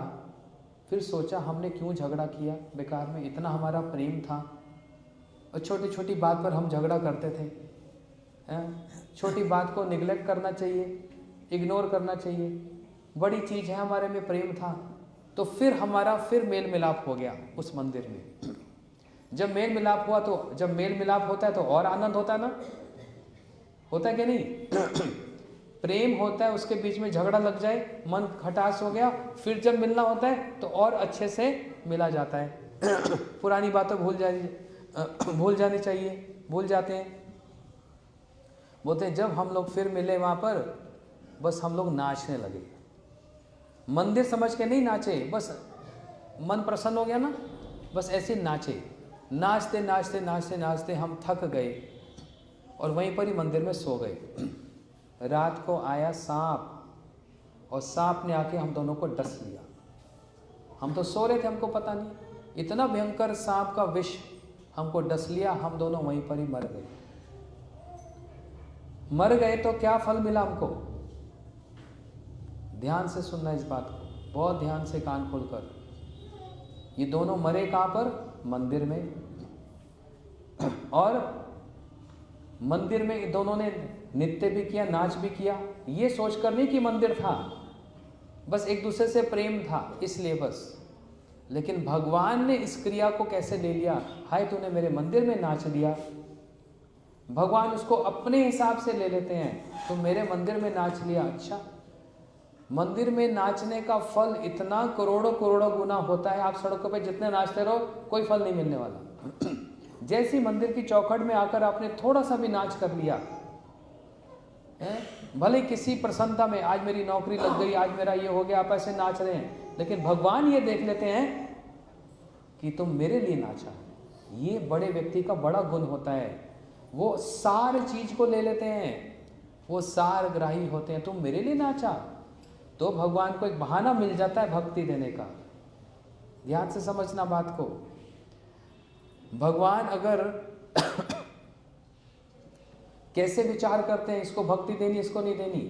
फिर सोचा हमने क्यों झगड़ा किया बेकार में, इतना हमारा प्रेम था, और छोटी छोटी बात पर हम झगड़ा करते थे। छोटी बात को निगलेक्ट करना चाहिए, इग्नोर करना चाहिए, बड़ी चीज़ है, हमारे में प्रेम था। तो फिर हमारा फिर मेल मिलाप हो गया उस मंदिर में। जब मेल मिलाप हुआ, तो जब मेल मिलाप होता है तो और आनंद होता है ना, होता है कि नहीं। प्रेम होता है, उसके बीच में झगड़ा लग जाए, मन खटास हो गया, फिर जब मिलना होता है तो और अच्छे से मिला जाता है। पुरानी बातें भूल जानी चाहिए, भूल जाते हैं। बोलते हैं जब हम लोग फिर मिले वहाँ पर, बस हम लोग नाचने लगे। मंदिर समझ के नहीं नाचे, बस मन प्रसन्न हो गया ना, बस ऐसे नाचे। नाचते नाचते नाचते नाचते हम थक गए, और वहीं पर ही मंदिर में सो गए। रात को आया सांप, और सांप ने आके हम दोनों को डस लिया। हम तो सो रहे थे, हमको पता नहीं, इतना भयंकर सांप का विष हमको डस लिया, हम दोनों वहीं पर ही मर गए। मर गए तो क्या फल मिला हमको? ध्यान से सुनना इस बात को, बहुत ध्यान से, कान खोलकर। ये दोनों मरे कहाँ पर? मंदिर में। और मंदिर में दोनों ने नृत्य भी किया, नाच भी किया, ये सोचकर नहीं कि मंदिर था, बस एक दूसरे से प्रेम था इसलिए बस। लेकिन भगवान ने इस क्रिया को कैसे ले लिया? हाय तूने मेरे मंदिर में नाच लिया। भगवान उसको अपने हिसाब से ले लेते हैं, तुम मेरे मंदिर में नाच लिया, अच्छा। मंदिर में नाचने का फल इतना करोड़ों करोड़ों गुना होता है, आप सड़कों पे जितने नाचते रहो कोई फल नहीं मिलने वाला। जैसी मंदिर की चौखट में आकर आपने थोड़ा सा भी नाच कर लिया, भले किसी प्रसन्नता में, आज मेरी नौकरी लग गई, आज मेरा ये हो गया, आप ऐसे नाच रहे हैं, लेकिन भगवान ये देख लेते हैं कि तुम मेरे लिए नाचा। ये बड़े व्यक्ति का बड़ा गुण होता है, वो सारी चीज को ले लेते हैं, वो सारग्राही होते हैं। तुम मेरे लिए नाचा, तो भगवान को एक बहाना मिल जाता है भक्ति देने का। ध्यान से समझना बात को। भगवान अगर कैसे विचार करते हैं, इसको भक्ति देनी, इसको नहीं देनी।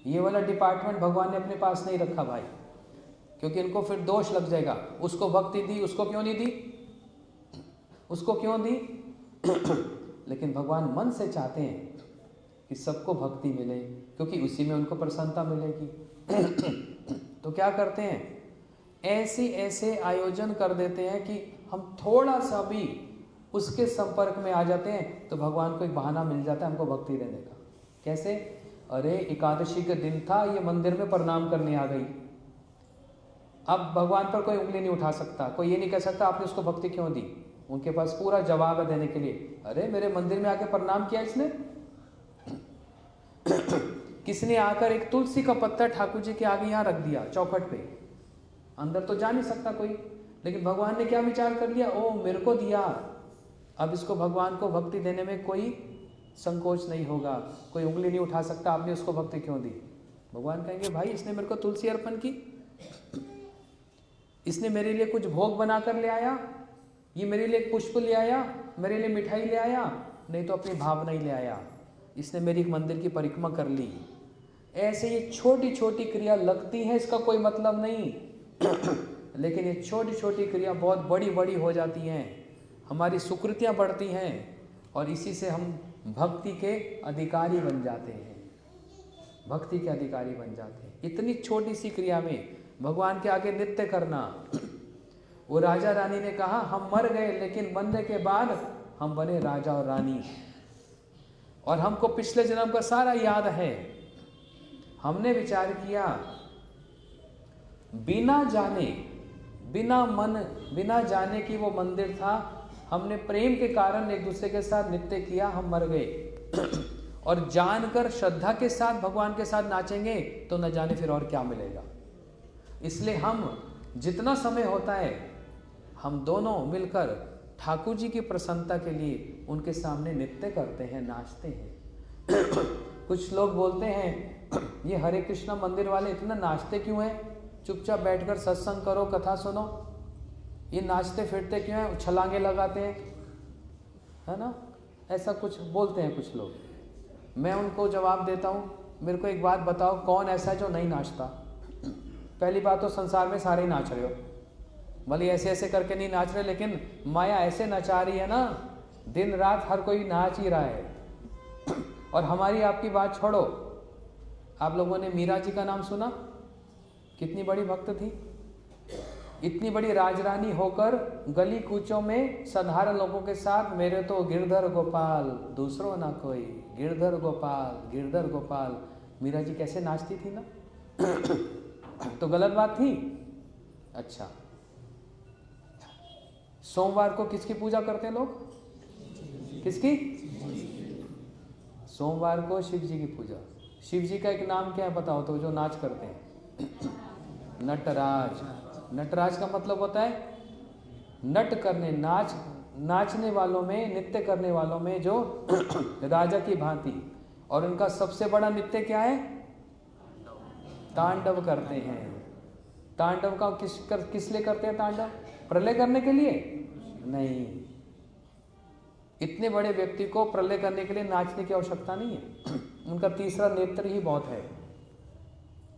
ये वाला डिपार्टमेंट भगवान ने अपने पास नहीं रखा भाई, क्योंकि इनको फिर दोष लग जाएगा। उसको भक्ति दी, उसको क्यों नहीं दी, उसको क्यों दी। लेकिन भगवान मन से चाहते हैं कि सबको भक्ति मिले, क्योंकि उसी में उनको प्रसन्नता मिलेगी। तो क्या करते हैं, ऐसे आयोजन कर देते हैं कि हम थोड़ा सा भी उसके संपर्क में आ जाते हैं तो भगवान को एक बहाना मिल जाता है हमको भक्ति देने का। कैसे, अरे एकादशी का दिन था, ये मंदिर में प्रणाम करने आ गई। अब भगवान पर कोई उंगली नहीं उठा सकता, कोई ये नहीं कह सकता आपने उसको भक्ति क्यों दी। उनके पास पूरा जवाब है देने के लिए। अरे मेरे मंदिर में आके प्रणाम किया इसने। किसने आकर एक तुलसी का पत्ता ठाकुर जी के आगे यहाँ रख दिया चौखट पे, अंदर तो जा नहीं सकता कोई, लेकिन भगवान ने क्या विचार कर लिया, ओ मेरे को दिया, अब इसको भगवान को भक्ति देने में कोई संकोच नहीं होगा, कोई उंगली नहीं उठा सकता आपने उसको भक्ति क्यों दी। भगवान कहेंगे भाई इसने मेरे को तुलसी अर्पण की, इसने मेरे लिए कुछ भोग बना कर ले आया, ये मेरे लिए पुष्प ले आया, मेरे लिए मिठाई ले आया, नहीं तो अपनी भावना ही ले आया, इसने मेरी मंदिर की परिक्रमा कर ली। ऐसे ये छोटी छोटी क्रिया लगती है, इसका कोई मतलब नहीं। लेकिन ये छोटी छोटी क्रिया बहुत बड़ी बड़ी हो जाती हैं, हमारी सुकृतियाँ बढ़ती हैं और इसी से हम भक्ति के अधिकारी बन जाते हैं, भक्ति के अधिकारी बन जाते हैं। इतनी छोटी सी क्रिया में भगवान के आगे नृत्य करना। वो राजा रानी ने कहा हम मर गए, लेकिन मरने के बाद हम बने राजा और रानी, और हमको पिछले जन्म का सारा याद है। हमने विचार किया बिना जाने, बिना जाने कि वो मंदिर था, हमने प्रेम के कारण एक दूसरे के साथ नृत्य किया, हम मर गए। और जानकर श्रद्धा के साथ भगवान के साथ नाचेंगे तो न जाने फिर और क्या मिलेगा। इसलिए हम जितना समय होता है हम दोनों मिलकर ठाकुर जी की प्रसन्नता के लिए उनके सामने नृत्य करते हैं, नाचते हैं। कुछ लोग बोलते हैं ये हरे कृष्णा मंदिर वाले इतना नाचते क्यों हैं, चुपचाप बैठकर सत्संग करो, कथा सुनो, ये नाचते फिरते क्यों हैं, छलांगे लगाते हैं, है ना, ऐसा कुछ बोलते हैं कुछ लोग। मैं उनको जवाब देता हूँ, मेरे को एक बात बताओ, कौन ऐसा है जो नहीं नाचता। पहली बात तो संसार में सारे ही नाच रहे हो, भले ऐसे ऐसे करके नहीं नाच रहे, लेकिन माया ऐसे नचा रही है ना, दिन रात हर कोई नाच ही रहा है। और हमारी आपकी बात छोड़ो, आप लोगों ने मीरा जी का नाम सुना, कितनी बड़ी भक्त थी, इतनी बड़ी राजरानी होकर गली कूचों में साधारण लोगों के साथ, मेरे तो गिरधर गोपाल दूसरों ना कोई, गिरधर गोपाल गिरधर गोपाल, मीरा जी कैसे नाचती थी ना। तो गलत बात थी। अच्छा, सोमवार को किसकी पूजा करते हैं लोग, किसकी, सोमवार को शिव जी की पूजा। शिव जी का एक नाम क्या है बताओ तो, जो नाच करते हैं, नटराज। नटराज का मतलब होता है नट करने, नाचने वालों में, नृत्य करने वालों में जो राजा की भांति। और उनका सबसे बड़ा नृत्य क्या है, तांडव करते हैं। तांडव का किस लिए करते हैं तांडव, प्रलय करने के लिए नहीं, इतने बड़े व्यक्ति को प्रलय करने के लिए नाचने की आवश्यकता नहीं है। उनका तीसरा नेत्र ही बहुत है।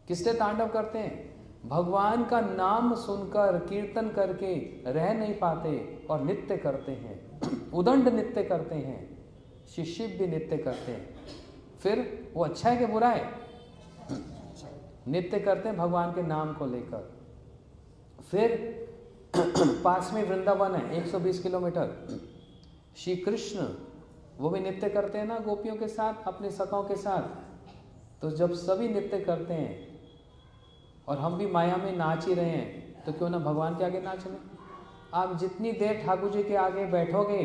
किस लिए तांडव करते हैं, भगवान का नाम सुनकर कीर्तन करके रह नहीं पाते और नृत्य करते हैं, उदंड नृत्य करते हैं, शिशिव भी नृत्य करते हैं। फिर वो अच्छा है कि बुरा है, नृत्य करते हैं भगवान के नाम को लेकर। फिर पास में वृंदावन है 120 किलोमीटर, श्री कृष्ण वो भी नृत्य करते हैं ना गोपियों के साथ, अपने सखाओं के साथ। तो जब सभी नृत्य करते हैं और हम भी माया में नाच ही रहे हैं, तो क्यों ना भगवान के आगे नाच लें। आप जितनी देर ठाकुर जी के आगे बैठोगे,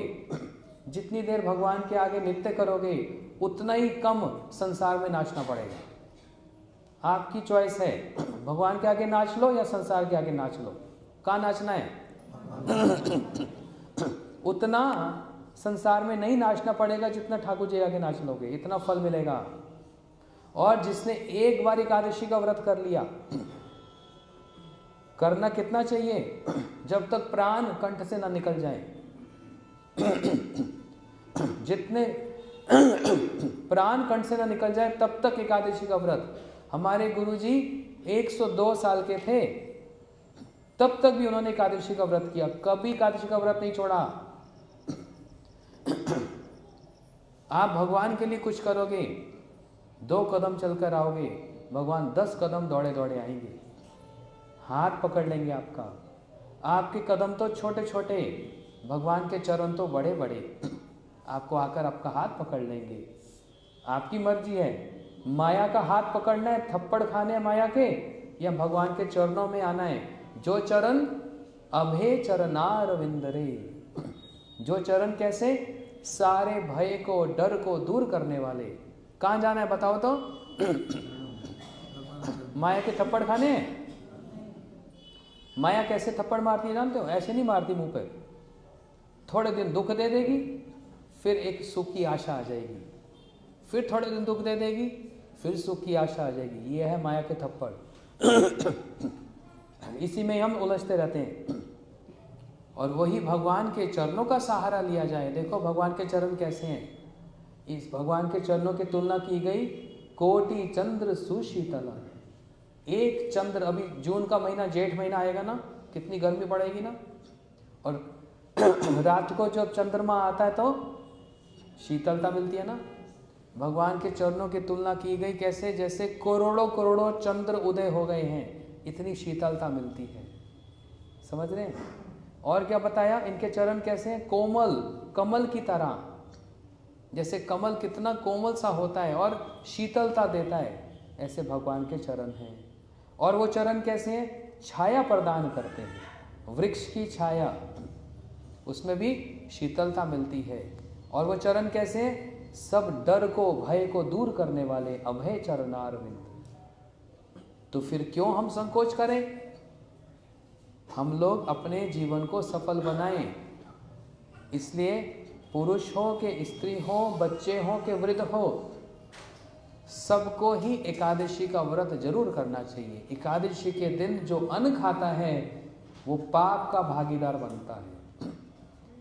जितनी देर भगवान के आगे नृत्य करोगे, उतना ही कम संसार में नाचना पड़ेगा। आपकी चॉइस है, भगवान के आगे नाच लो या संसार के आगे नाच लो, कहाँ नाचना है। उतना संसार में नहीं नाचना पड़ेगा जितना ठाकुर जी आगे नाच लोगे, इतना फल मिलेगा। और जिसने एक बार एकादशी का व्रत कर लिया, करना कितना चाहिए, जब तक प्राण कंठ से ना निकल जाए। जितने प्राण कंठ से ना निकल जाए तब तक एकादशी का व्रत। हमारे गुरुजी 102 साल के थे, तब तक भी उन्होंने एकादशी का व्रत किया, कभी एकादशी का व्रत नहीं छोड़ा। आप भगवान के लिए कुछ करोगे, 2 कदम चलकर आओगे, भगवान 10 कदम दौड़े दौड़े आएंगे, हाथ पकड़ लेंगे आपका। आपके कदम तो छोटे छोटे, भगवान के चरण तो बड़े बड़े, आपको आकर आपका हाथ पकड़ लेंगे। आपकी मर्जी है, माया का हाथ पकड़ना है, थप्पड़ खाने हैं माया के, या भगवान के चरणों में आना है। जो चरण अभे चरनार विंदरे, जो चरण कैसे, सारे भय को डर को दूर करने वाले। कहाँ जाना है बताओ तो? माया के थप्पड़ खाने हैं। माया कैसे थप्पड़ मारती है जानते हो? ऐसे नहीं मारती मुंह पे, थोड़े दिन दुख दे देगी, फिर एक सुख की आशा आ जाएगी, फिर थोड़े दिन दुख दे देगी, फिर सुख की आशा आ जाएगी। ये है माया के थप्पड़। इसी में हम उलझते रहते हैं। और वही भगवान के चरणों का सहारा लिया जाए। देखो भगवान के चरण कैसे हैं। इस भगवान के चरणों की तुलना की गई कोटि चंद्र सुशीतला। एक चंद्र, अभी जून का महीना, जेठ महीना आएगा ना, कितनी गर्मी पड़ेगी ना, और रात को जब चंद्रमा आता है तो शीतलता मिलती है ना। भगवान के चरणों की तुलना की गई कैसे, जैसे करोड़ों करोड़ों चंद्र उदय हो गए हैं, इतनी शीतलता मिलती है। समझ रहे हैं? और क्या बताया, इनके चरण कैसे हैं, कोमल, कमल की तरह। जैसे कमल कितना कोमल सा होता है और शीतलता देता है, ऐसे भगवान के चरण हैं। और वो चरण कैसे हैं, छाया प्रदान करते हैं, वृक्ष की छाया, उसमें भी शीतलता मिलती है। और वो चरण कैसे हैं, सब डर को भय को दूर करने वाले, अभय चरणारविंद। तो फिर क्यों हम संकोच करें? हम लोग अपने जीवन को सफल बनाएं। इसलिए पुरुष हो के स्त्री हो, बच्चे हो के वृद्ध हो, सबको ही एकादशी का व्रत जरूर करना चाहिए। एकादशी के दिन जो अन्न खाता है वो पाप का भागीदार बनता है।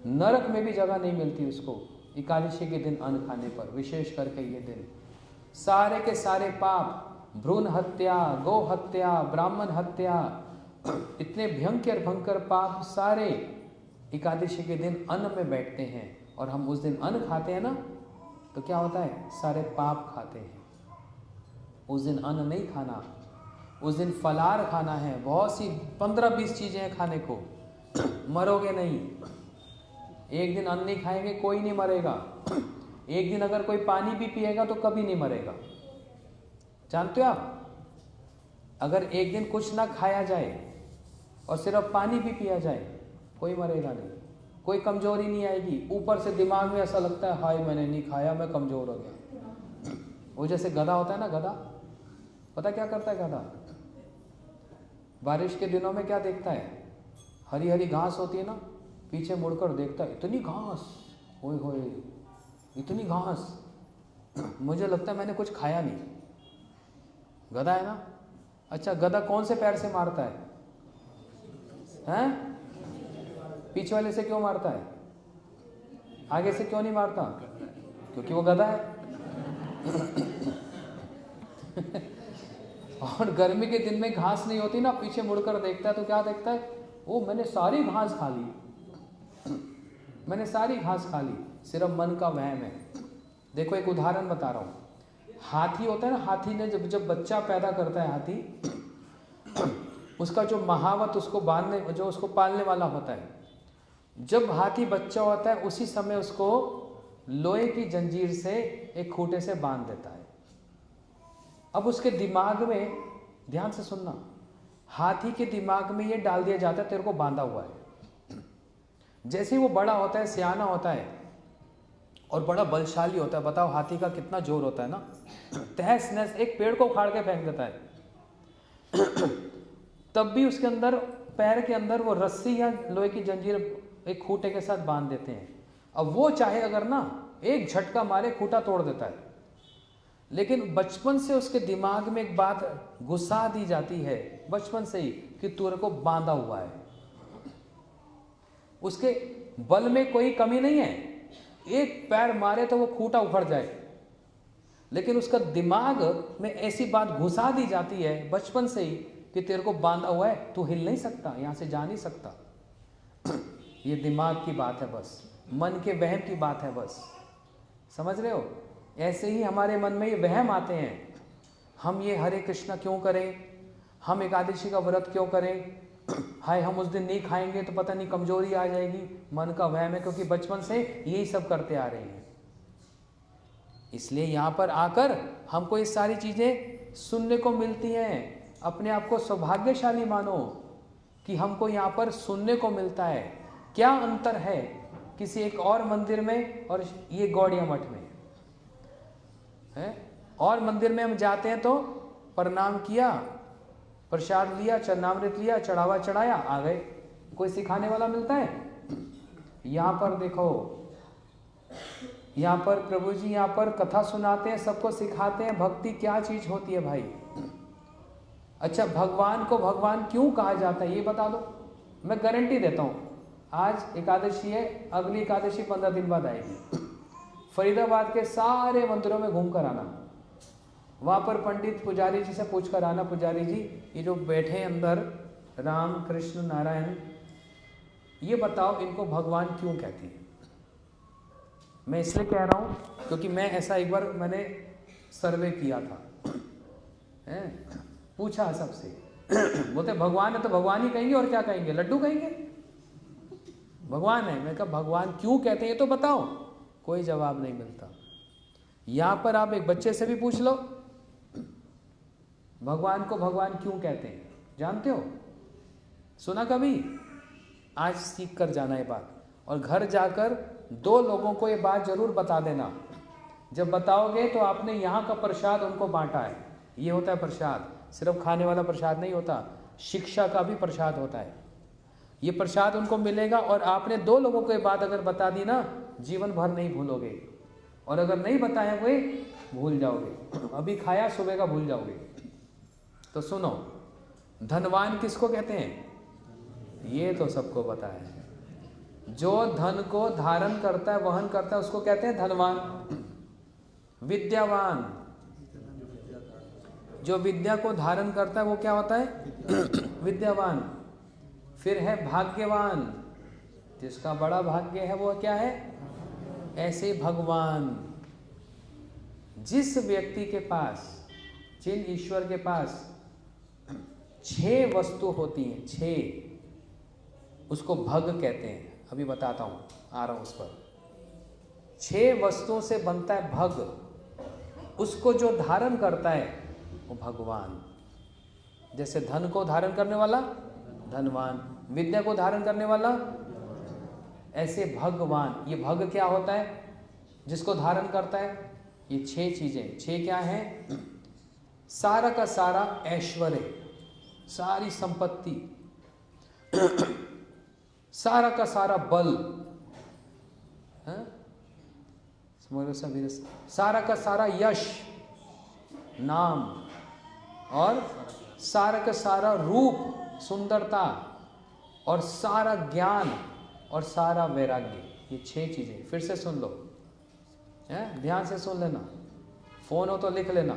नरक में भी जगह नहीं मिलती उसको एकादशी के दिन अन्न खाने पर। विशेष करके ये दिन सारे के सारे पाप, भ्रूण हत्या, गौ हत्या, ब्राह्मण हत्या, इतने भयंकर भयंकर पाप सारे एकादशी के दिन अन्न में बैठते हैं। और हम उस दिन अन्न खाते हैं ना, तो क्या होता है, सारे पाप खाते हैं। उस दिन अन्न नहीं खाना, उस दिन फलाहार खाना है। बहुत सी 15-20 चीज़ें हैं खाने को, मरोगे नहीं। एक दिन अन्न नहीं खाएंगे कोई नहीं मरेगा। एक दिन अगर कोई पानी भी पिएगा तो कभी नहीं मरेगा। जानते हो आप, अगर एक दिन कुछ ना खाया जाए और सिर्फ पानी भी पिया जाए, कोई मरेगा नहीं, कोई कमजोरी नहीं आएगी। ऊपर से दिमाग में ऐसा लगता है हाय मैंने नहीं खाया, मैं कमजोर हो गया। वो जैसे गधा होता है ना, गधा पता क्या करता है गधा? बारिश के दिनों में क्या देखता है, हरी हरी घास होती है ना, पीछे मुड़कर देखता है, इतनी घास, ओए होए इतनी घास, मुझे लगता है मैंने कुछ खाया नहीं। गधा है ना। अच्छा, गधा कौन से पैर से मारता है? हैं? पीछे वाले से क्यों मारता है? आगे से क्यों नहीं मारता? क्योंकि वो गधा है। और गर्मी के दिन में घास नहीं होती ना, पीछे मुड़कर देखता है तो क्या देखता है, ओ मैंने सारी घास खा ली, मैंने सारी घास खा ली। सिर्फ मन का वहम है। देखो एक उदाहरण बता रहा हूँ। हाथी होता है ना, हाथी ने जब बच्चा पैदा करता है हाथी, उसका जो महावत उसको बांधने, जो उसको पालने वाला होता है, जब हाथी बच्चा होता है उसी समय उसको लोहे की जंजीर से एक खूंटे से बांध देता है। अब उसके दिमाग में, ध्यान से सुनना, हाथी के दिमाग में ये डाल दिया जाता है तेरे को बांधा हुआ है। जैसे ही वो बड़ा होता है, सियाना होता है और बड़ा बलशाली होता है, बताओ हाथी का कितना जोर होता है ना, तहस नहस एक पेड़ को उखाड़ के फेंक देता है। तब भी उसके अंदर, पैर के अंदर वो रस्सी या लोहे की जंजीर एक खूंटे के साथ बांध देते हैं। अब वो चाहे अगर ना एक झटका मारे खूंटा तोड़ देता है, लेकिन बचपन से उसके दिमाग में एक बात घुसा दी जाती है बचपन से ही कि तेरे को बांधा हुआ है। उसके बल में कोई कमी नहीं है, एक पैर मारे तो वो खूंटा उखड़ जाए, लेकिन उसका दिमाग में ऐसी बात घुसा दी जाती है बचपन से ही कि तेरे को बांधा हुआ है, तू हिल नहीं सकता, यहाँ से जा नहीं सकता। ये दिमाग की बात है बस, मन के वहम की बात है बस, समझ रहे हो? ऐसे ही हमारे मन में ये वहम आते हैं, हम ये हरे कृष्णा क्यों करें, हम एकादशी का व्रत क्यों करें, हाय हम उस दिन नहीं खाएंगे तो पता नहीं कमजोरी आ जाएगी। मन का वहम है, क्योंकि बचपन से यही सब करते आ रहे हैं। इसलिए यहाँ पर आकर हमको ये सारी चीज़ें सुनने को मिलती हैं। अपने आप को सौभाग्यशाली मानो कि हमको यहाँ पर सुनने को मिलता है। क्या अंतर है किसी एक और मंदिर में और ये गौड़िया मठ में है? और मंदिर में हम जाते हैं तो प्रणाम किया, प्रसाद लिया, चरणामृत लिया, चढ़ावा चढ़ाया, आ गए, कोई सिखाने वाला मिलता है? यहाँ पर देखो, यहाँ पर प्रभु जी यहाँ पर कथा सुनाते हैं, सबको सिखाते हैं भक्ति क्या चीज होती है भाई। अच्छा, भगवान को भगवान क्यों कहा जाता है ये बता दो। मैं गारंटी देता हूँ, आज एकादशी है, अगली एकादशी 15 दिन बाद आएगी। फरीदाबाद के सारे मंदिरों में घूम कर आना, वहाँ पर पंडित पुजारी जी से पूछ कर आना, पुजारी जी ये जो बैठे अंदर राम कृष्ण नारायण, ये बताओ इनको भगवान क्यों कहती है। मैं इसलिए कह रहा हूँ क्योंकि मैं ऐसा एक बार मैंने सर्वे किया था, पूछा सबसे, बोलते भगवान है तो भगवान ही कहेंगे और क्या कहेंगे, लड्डू कहेंगे, भगवान है। मैं कहा भगवान क्यों कहते हैं ये तो बताओ, कोई जवाब नहीं मिलता। यहाँ पर आप एक बच्चे से भी पूछ लो, भगवान को भगवान क्यों कहते हैं, जानते हो, सुना कभी? आज सीख कर जाना ये बात, और घर जाकर 2 लोगों को ये बात जरूर बता देना। जब बताओगे तो आपने यहाँ का प्रसाद उनको बांटा है। ये होता है प्रसाद, सिर्फ खाने वाला प्रसाद नहीं होता, शिक्षा का भी प्रसाद होता है। ये प्रसाद उनको मिलेगा, और आपने 2 लोगों को ये बात अगर बता दी ना, जीवन भर नहीं भूलोगे, और अगर नहीं बताए हुए भूल जाओगे। अभी खाया सुबह का भूल जाओगे। तो सुनो, धनवान किसको कहते हैं? ये तो सबको पता है। जो धन को धारण करता है, वहन करता है, उसको कहते हैं धनवान। विद्यावान, जो विद्या को धारण करता है वो क्या होता है? विद्यावान। फिर है भाग्यवान, जिसका बड़ा भाग्य है वो क्या है? ऐसे भगवान। जिस व्यक्ति के पास, जिन ईश्वर के पास 6 वस्तु होती हैं, 6, उसको भग कहते हैं। अभी बताता हूँ, आ रहा हूँ उस पर। 6 वस्तुओं से बनता है भग, उसको जो धारण करता है वो भगवान। जैसे धन को धारण करने वाला धनवान, विद्या को धारण करने वाला, ऐसे भगवान। ये भग क्या होता है जिसको धारण करता है? ये 6 चीजें। 6 क्या हैं? सारा का सारा ऐश्वर्य, सारी संपत्ति, सारा का सारा बल, सारा का सारा यश, नाम, और सारा का सारा रूप, सुंदरता, और सारा ज्ञान, और सारा वैराग्य। ये 6 चीजें। फिर से सुन लो, ध्यान से सुन लेना, फोन हो तो लिख लेना।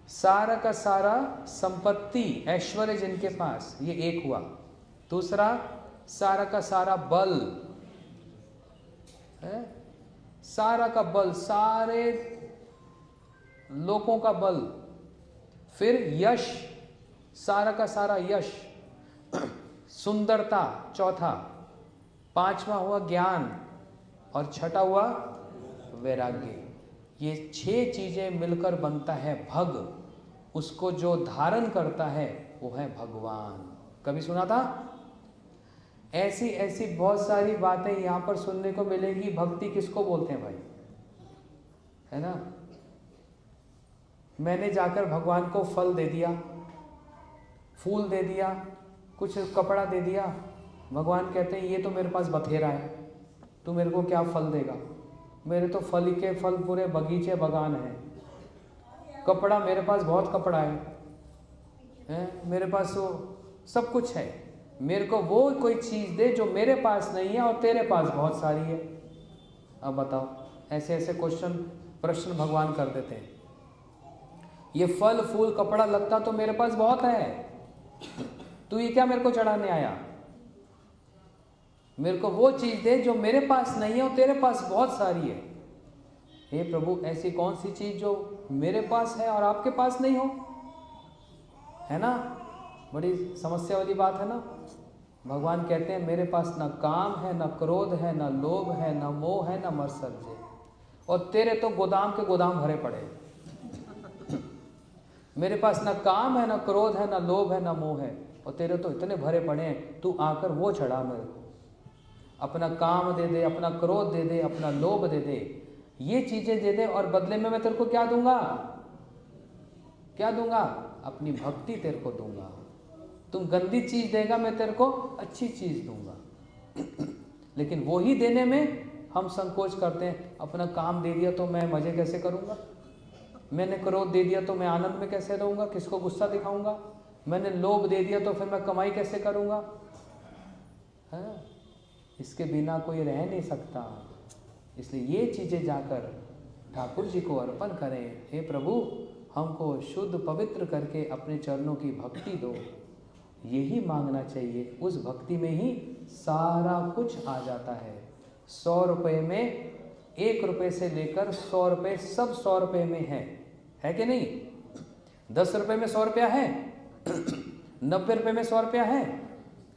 सारा का सारा संपत्ति, ऐश्वर्य जिनके पास, ये एक हुआ। दूसरा, सारा का सारा बल है, सारा का बल, सारे लोगों का बल। फिर यश, सारा का सारा यश, सुंदरता, चौथा। 5वां हुआ ज्ञान, और 6ठा हुआ वैराग्य। ये 6 चीजें मिलकर बनता है भग। उसको जो धारण करता है वो है भगवान। कभी सुना था? ऐसी ऐसी बहुत सारी बातें यहाँ पर सुनने को मिलेगी। भक्ति किसको बोलते हैं भाई, है ना? मैंने जाकर भगवान को फल दे दिया, फूल दे दिया, कुछ कपड़ा दे दिया, भगवान कहते हैं ये तो मेरे पास बथेरा है, तू मेरे को क्या फल देगा? मेरे तो फल के फल पूरे बगीचे बगान हैं। कपड़ा मेरे पास बहुत कपड़ा है, मेरे पास तो सब कुछ है। मेरे को वो कोई चीज़ दे जो मेरे पास नहीं है और तेरे पास बहुत सारी है। अब बताओ, ऐसे ऐसे प्रश्न भगवान कर देते हैं। ये फल फूल कपड़ा लगता तो मेरे पास बहुत है, तू ये क्या मेरे को चढ़ाने आया? मेरे को वो चीज दे जो मेरे पास नहीं है और तेरे पास बहुत सारी है। हे प्रभु, ऐसी कौन सी चीज जो मेरे पास है और आपके पास नहीं हो? है ना, बड़ी समस्या वाली बात है ना। भगवान कहते हैं मेरे पास ना काम है, ना क्रोध है, ना लोभ है, ना मोह है, ना मत्सर्य, और तेरे तो गोदाम के गोदाम भरे पड़े। मेरे पास ना काम है, ना क्रोध है, ना लोभ है, ना मोह है, और तेरे तो इतने भरे पड़े हैं, तू आकर वो चढ़ा मेरे को। अपना काम दे दे, अपना क्रोध दे दे, अपना लोभ दे दे, ये चीजें दे दे, और बदले में मैं तेरे को क्या दूंगा? क्या दूंगा? अपनी भक्ति तेरे को दूंगा। तुम गंदी चीज देगा, मैं तेरे को अच्छी चीज दूंगा। लेकिन वो ही देने में हम संकोच करते हैं। अपना काम दे दिया तो मैं मजे कैसे करूंगा? मैंने क्रोध दे दिया तो मैं आनंद में कैसे रहूंगा? किसको गुस्सा दिखाऊंगा? मैंने लोभ दे दिया तो फिर मैं कमाई कैसे करूंगा? है, इसके बिना कोई रह नहीं सकता। इसलिए ये चीजें जाकर ठाकुर जी को अर्पण करें। हे प्रभु, हमको शुद्ध पवित्र करके अपने चरणों की भक्ति दो, यही मांगना चाहिए। उस भक्ति में ही सारा कुछ आ जाता है। 100 रुपये में 1 रुपये से लेकर 100 रुपये, सब 100 रुपये में है कि नहीं? 10 रुपये में 100 रुपया है, 90 रुपये में 100 रुपया है,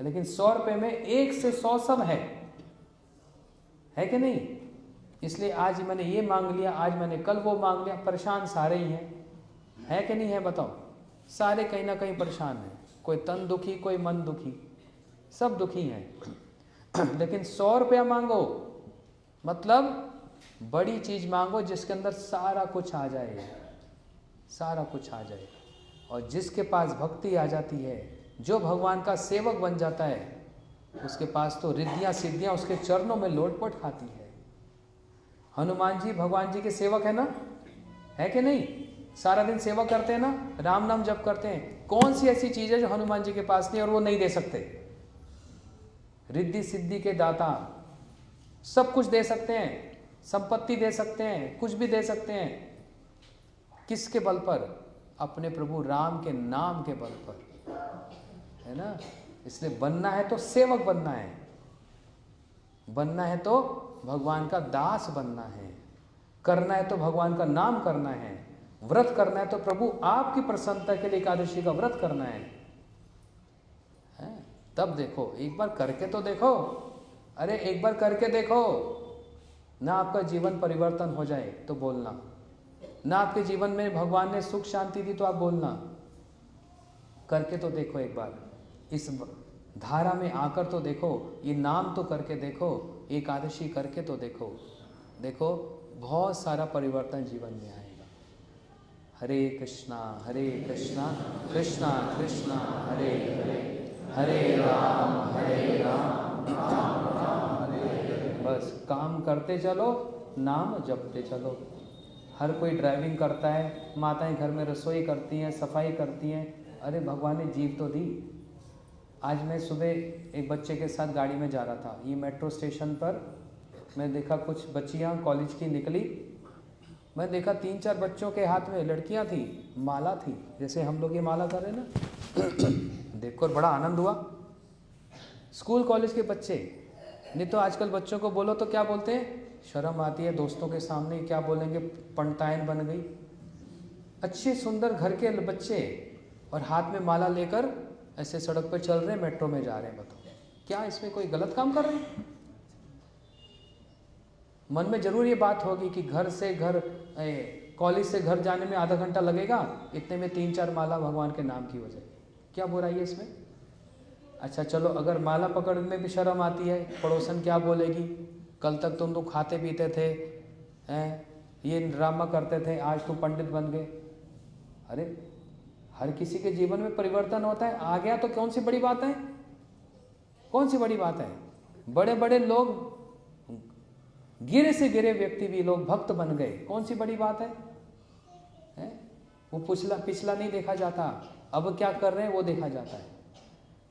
लेकिन 100 रुपये में 1 से 100 सब है कि नहीं? इसलिए आज मैंने ये मांग लिया, आज मैंने कल वो मांग लिया। परेशान सारे ही हैं, है कि नहीं है? बताओ, सारे कहीं ना कहीं परेशान हैं। कोई तन दुखी, कोई मन दुखी, सब दुखी हैं। लेकिन 100 रुपया मांगो, मतलब बड़ी चीज मांगो जिसके अंदर सारा कुछ आ जाए, सारा कुछ आ जाए। और जिसके पास भक्ति आ जाती है, जो भगवान का सेवक बन जाता है, उसके पास तो रिद्धियां सिद्धियां उसके चरणों में लोटपोट खाती है। हनुमान जी भगवान जी के सेवक है ना, है कि नहीं? सारा दिन सेवा करते हैं ना, राम नाम जप करते हैं। कौन सी ऐसी चीज है जो हनुमान जी के पास नहीं और वो नहीं दे सकते? रिद्धि सिद्धि के दाता, सब कुछ दे सकते हैं, संपत्ति दे सकते हैं, कुछ भी दे सकते हैं। किसके बल पर? अपने प्रभु राम के नाम के बल पर, है ना। इसलिए बनना है तो सेवक बनना है, बनना है तो भगवान का दास बनना है, करना है तो भगवान का नाम करना है, व्रत करना है तो प्रभु आपकी प्रसन्नता के लिए एकादशी का व्रत करना है। तब देखो, एक बार करके तो देखो। अरे एक बार करके देखो ना, आपका जीवन परिवर्तन हो जाए तो बोलना, ना आपके जीवन में भगवान ने सुख शांति दी तो आप बोलना। करके तो देखो, एक बार इस धारा में आकर तो देखो, ये नाम तो करके देखो, एकादशी करके तो देखो। देखो बहुत सारा परिवर्तन जीवन में आएगा। हरे कृष्णा कृष्णा कृष्णा हरे हरे, हरे राम राम राम हरे हरे। बस काम करते चलो, नाम जपते चलो। हर कोई ड्राइविंग करता है, माताएं घर में रसोई करती हैं, सफाई करती हैं। अरे भगवान ने जीव तो दी। आज मैं सुबह एक बच्चे के साथ गाड़ी में जा रहा था, ये मेट्रो स्टेशन पर मैं देखा कुछ बच्चियां कॉलेज की निकली। मैं देखा 3-4 बच्चों के हाथ में लड़कियां थी, माला थी, जैसे हम लोग ये माला कर रहे हैं ना। देखकर बड़ा आनंद हुआ। स्कूल कॉलेज के बच्चे, नहीं तो आजकल बच्चों को बोलो तो क्या बोलते हैं? शर्म आती है, दोस्तों के सामने क्या बोलेंगे, पंटायन बन गई। अच्छे सुंदर घर के बच्चे और हाथ में माला लेकर ऐसे सड़क पर चल रहे हैं, मेट्रो में जा रहे हैं। बताओ क्या इसमें कोई गलत काम कर रहे हैं? मन में जरूर ये बात होगी कि घर से घर, कॉलेज से घर जाने में आधा घंटा लगेगा, इतने में 3-4 माला भगवान के नाम की हो जाएगी। क्या बुराई है इसमें? अच्छा चलो, अगर माला पकड़ने में भी शर्म आती है, पड़ोसन क्या बोलेगी, कल तक तुम तो खाते पीते थे, ये ड्रामा करते थे, आज तुम पंडित बन गए। अरे हर किसी के जीवन में परिवर्तन होता है, आ गया तो कौन सी बड़ी बात है? कौन सी बड़ी बात है? बड़े बड़े लोग, गिरे से गिरे व्यक्ति भी लोग भक्त बन गए, कौन सी बड़ी बात है? वो पिछला नहीं देखा जाता, अब क्या कर रहे हैं वो देखा जाता है।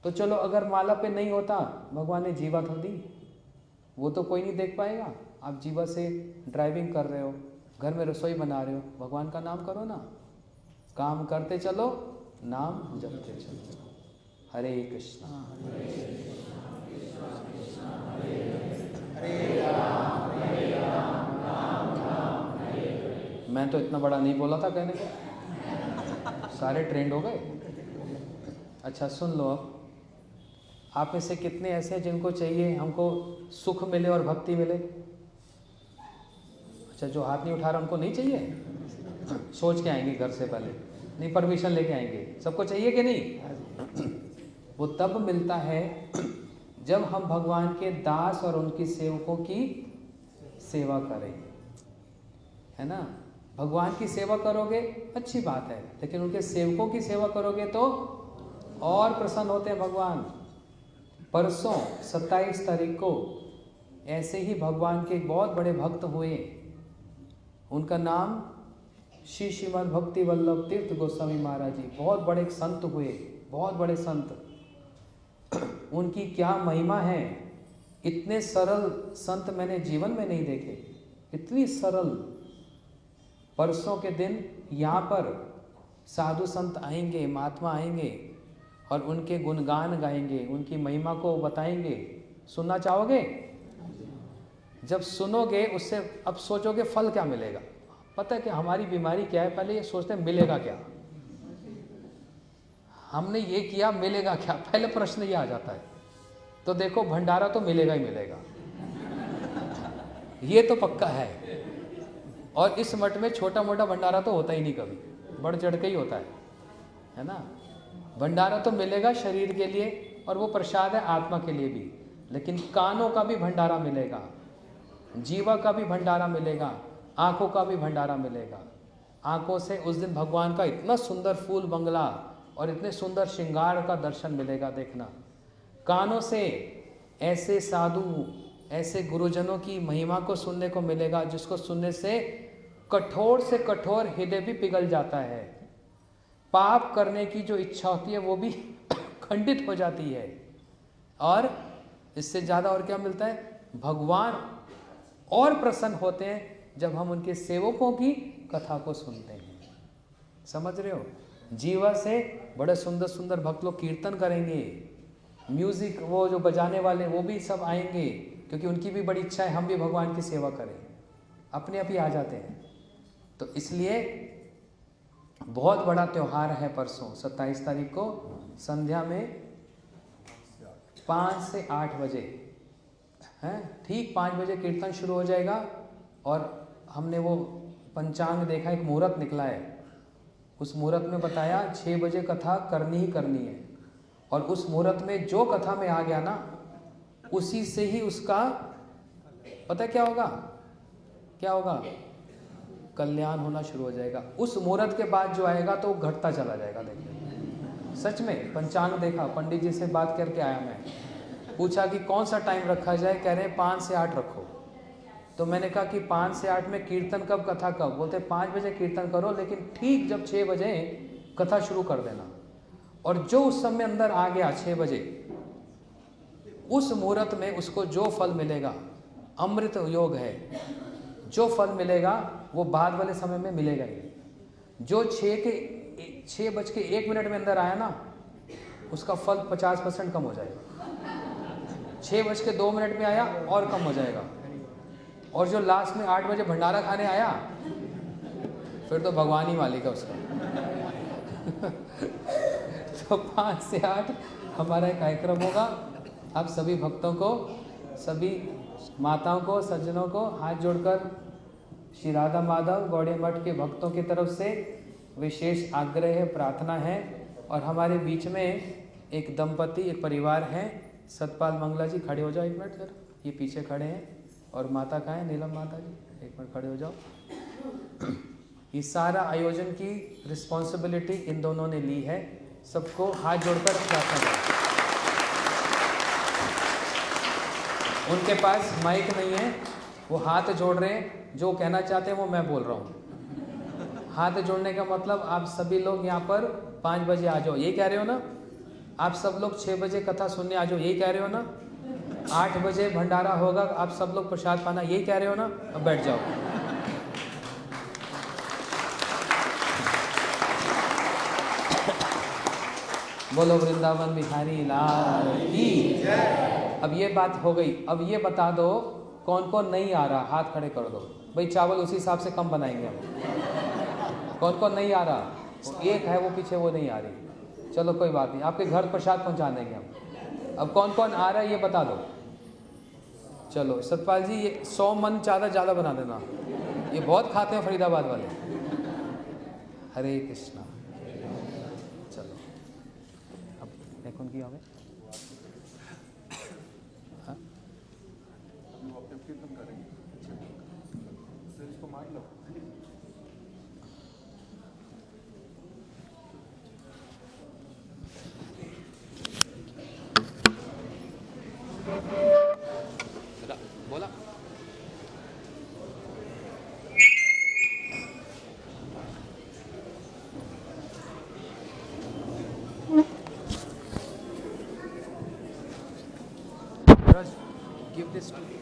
तो चलो, अगर माला पे नहीं होता, भगवान ने जीवा तो दी, वो तो कोई नहीं देख पाएगा। आप जीवा से ड्राइविंग कर रहे हो, घर में रसोई बना रहे हो, भगवान का नाम करो ना, काम करते चलो, नाम जपते चलो। हरे कृष्णा मैं तो इतना बड़ा नहीं बोला था कहने को, सारे ट्रेंड हो गए। अच्छा सुन लो, अब आप में से कितने ऐसे हैं जिनको चाहिए हमको सुख मिले और भक्ति मिले? अच्छा, जो हाथ नहीं उठा रहा उनको नहीं चाहिए? सोच के आएंगे घर से पहले, नहीं परमिशन लेके आएंगे। सबको चाहिए कि नहीं? वो तब मिलता है जब हम भगवान के दास और उनकी सेवकों की सेवा करें, है ना। भगवान की सेवा करोगे अच्छी बात है, लेकिन उनके सेवकों की सेवा करोगे तो और प्रसन्न होते हैं भगवान। परसों 27 तारीख को ऐसे ही भगवान के एक बहुत बड़े भक्त हुए, उनका नाम श्री श्रीमद भक्ति वल्लभ तीर्थ गोस्वामी महाराज जी। बहुत बड़े संत हुए, बहुत बड़े संत। उनकी क्या महिमा है, इतने सरल संत मैंने जीवन में नहीं देखे, इतनी सरल। परसों के दिन यहाँ पर साधु संत आएंगे, महात्मा आएंगे और उनके गुणगान गाएंगे, उनकी महिमा को बताएंगे। सुनना चाहोगे? जब सुनोगे उससे अब सोचोगे फल क्या मिलेगा। पता है कि हमारी बीमारी क्या है, पहले ये सोचते हैं मिलेगा क्या, हमने ये किया मिलेगा क्या, पहले प्रश्न ये आ जाता है। तो देखो भंडारा तो मिलेगा ही मिलेगा, ये तो पक्का है। और इस मठ में छोटा मोटा भंडारा तो होता ही नहीं, कभी बढ़ चढ़ के ही होता है ना। भंडारा तो मिलेगा शरीर के लिए और वो प्रसाद है आत्मा के लिए भी, लेकिन कानों का भी भंडारा मिलेगा, जीवा का भी भंडारा मिलेगा, आंखों का भी भंडारा मिलेगा। आंखों से उस दिन भगवान का इतना सुंदर फूल बंगला और इतने सुंदर श्रृंगार का दर्शन मिलेगा, देखना। कानों से ऐसे साधु, ऐसे गुरुजनों की महिमा को सुनने को मिलेगा, जिसको सुनने से कठोर हृदय भी पिघल जाता है। पाप करने की जो इच्छा होती है वो भी खंडित हो जाती है। और इससे ज़्यादा और क्या मिलता है, भगवान और प्रसन्न होते हैं जब हम उनके सेवकों की कथा को सुनते हैं। समझ रहे हो? जीवा से बड़े सुंदर सुंदर भक्त लोग कीर्तन करेंगे, म्यूजिक वो जो बजाने वाले वो भी सब आएंगे, क्योंकि उनकी भी बड़ी इच्छा है हम भी भगवान की सेवा करें, अपने आप ही आ जाते हैं। तो इसलिए बहुत बड़ा त्यौहार है परसों 27 तारीख को संध्या में 5 से 8 बजे हैं, ठीक 5 बजे कीर्तन शुरू हो जाएगा। और हमने वो पंचांग देखा, एक मुहूर्त निकला है, उस मुहूर्त में बताया 6 बजे कथा करनी ही करनी है। और उस मुहूर्त में जो कथा में आ गया ना, उसी से ही उसका पता है क्या होगा, क्या होगा, कल्याण होना शुरू हो जाएगा। उस मुहूर्त के बाद जो आएगा तो वो घटता चला जाएगा। देखिए सच में पंचांग देखा, पंडित जी से बात करके आया मैं, पूछा कि कौन सा टाइम रखा जाए, कह रहे हैं 5 से 8 रखो। तो मैंने कहा कि 5 से 8 में कीर्तन कब, कथा कब? बोलते 5 बजे कीर्तन करो, लेकिन ठीक जब 6 बजे कथा शुरू कर देना। और जो उस समय अंदर आ गया 6 बजे, उस मुहूर्त में उसको जो फल मिलेगा, अमृत योग है, जो फल मिलेगा वो बाद वाले समय में मिलेगा ही। जो 6 बज के 1 मिनट में अंदर आया ना, उसका फल 50% कम हो जाएगा। 6 बज के 2 मिनट में आया और कम हो जाएगा। और जो लास्ट में 8 बजे भंडारा खाने आया, फिर तो भगवान ही मालिक है उसका। तो 5 से 8 हमारा कार्यक्रम होगा। आप सभी भक्तों को, सभी माताओं को, सज्जनों को हाथ जोड़कर श्री राधा माधव गौड़िया मठ के भक्तों की तरफ से विशेष आग्रह है, प्रार्थना है। और हमारे बीच में एक दंपति, एक परिवार है, सतपाल मंगला जी, खड़े हो जाओ एक मिनट सर, ये पीछे खड़े हैं। और माता कहाँ है, नीलम माता जी, एक मिनट खड़े हो जाओ। ये सारा आयोजन की रिस्पॉन्सिबिलिटी इन दोनों ने ली है। सबको हाथ जोड़कर प्रार्थना करें। उनके पास माइक नहीं है, वो हाथ जोड़ रहे हैं, जो कहना चाहते हैं वो मैं बोल रहा हूँ। हाथ जोड़ने का मतलब आप सभी लोग यहाँ पर 5 बजे आ जाओ, यही कह रहे हो ना? आप सब लोग 6 बजे कथा सुनने आ जाओ, यही कह रहे हो ना? 8 बजे भंडारा होगा, आप सब लोग प्रसाद पाना, यही कह रहे हो ना? अब बैठ जाओ। बोलो वृंदावन बिहारी लाल की जय। अब ये बात हो गई, अब ये बता दो कौन कौन नहीं आ रहा, हाथ खड़े कर दो भाई। चावल उसी हिसाब से कम बनाएंगे हम। कौन कौन नहीं आ रहा? एक है वो पीछे, वो नहीं आ रही। चलो कोई बात नहीं, आपके घर प्रसाद पहुंचा देंगे हम। अब कौन कौन आ रहा है ये बता दो। चलो सतपाल जी, ये 100 मन ज़्यादा बना देना, ये बहुत खाते हैं फरीदाबाद वाले। हरे कृष्णा। चलो अब कौन की हमें इसको मार लो। बोला give this to me.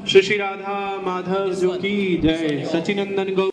Shri Shri Radha Madhav ji की जय। सचिनंदन गौ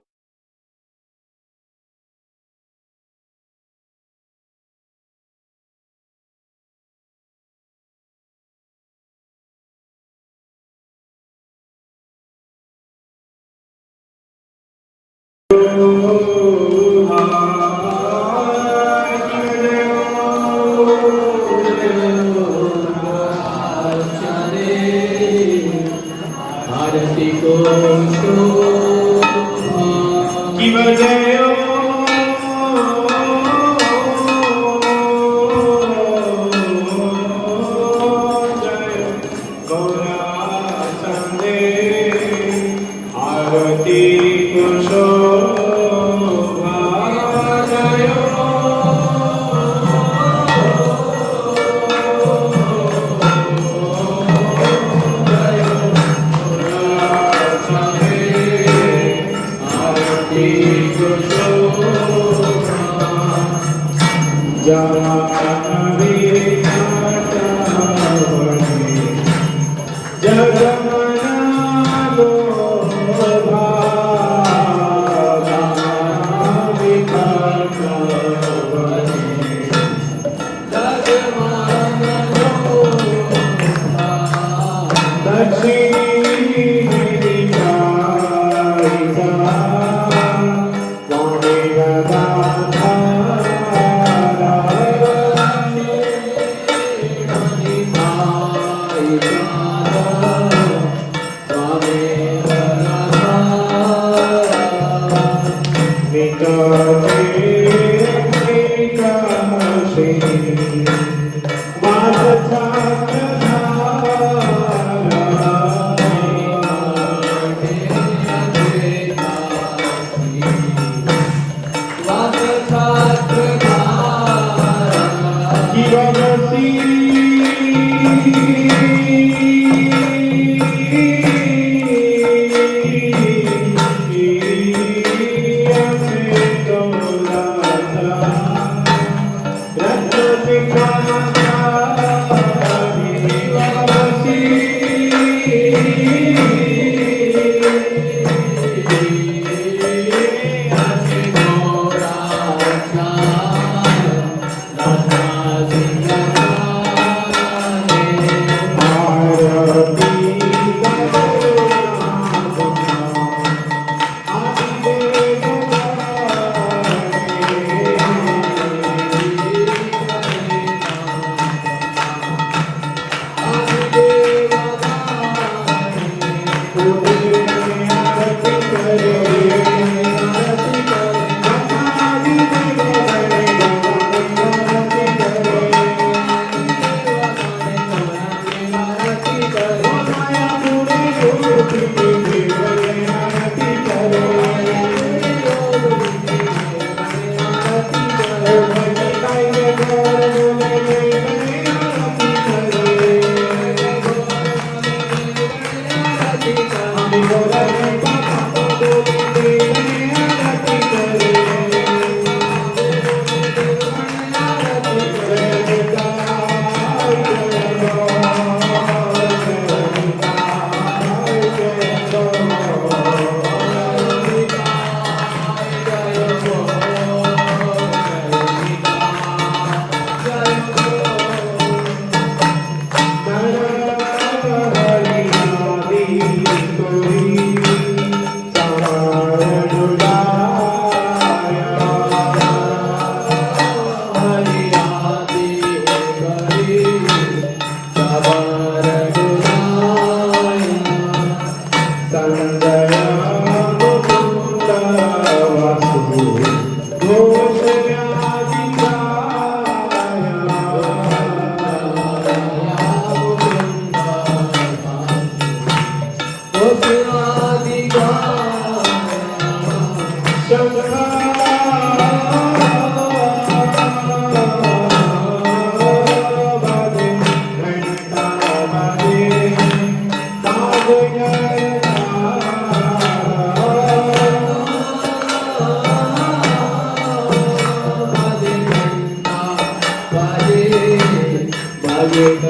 Hare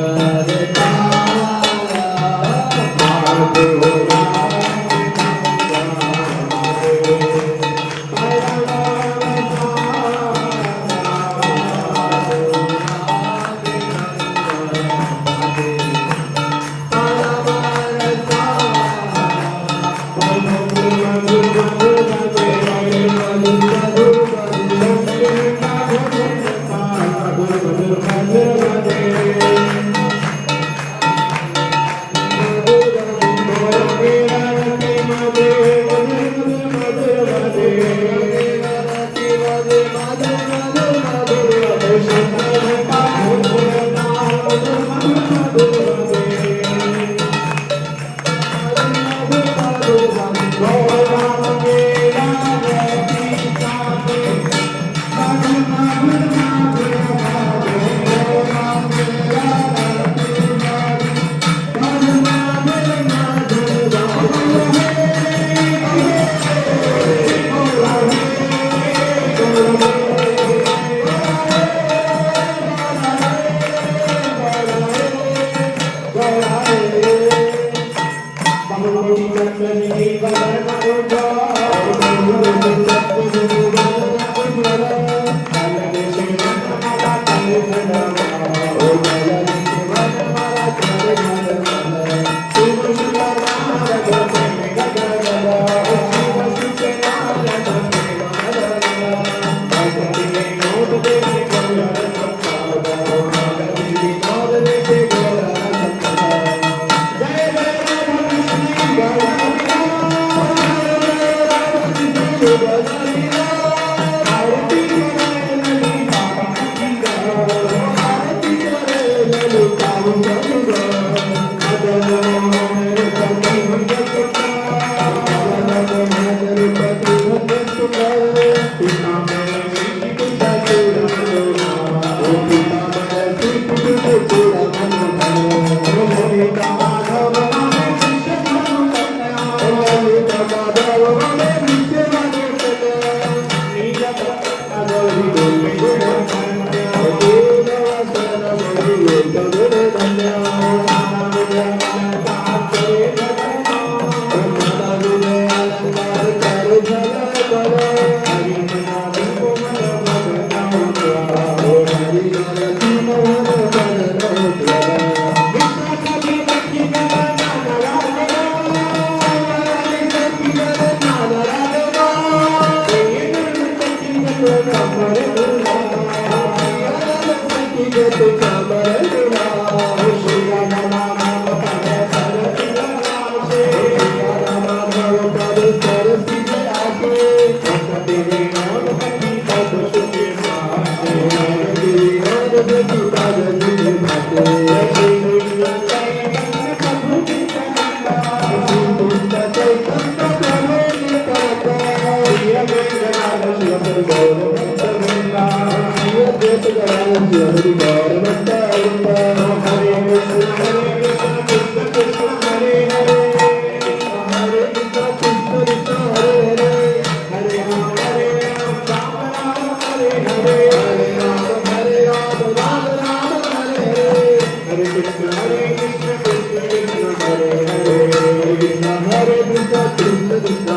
Krishna, Krishna Krishna, Hare Krishna, Krishna Krishna.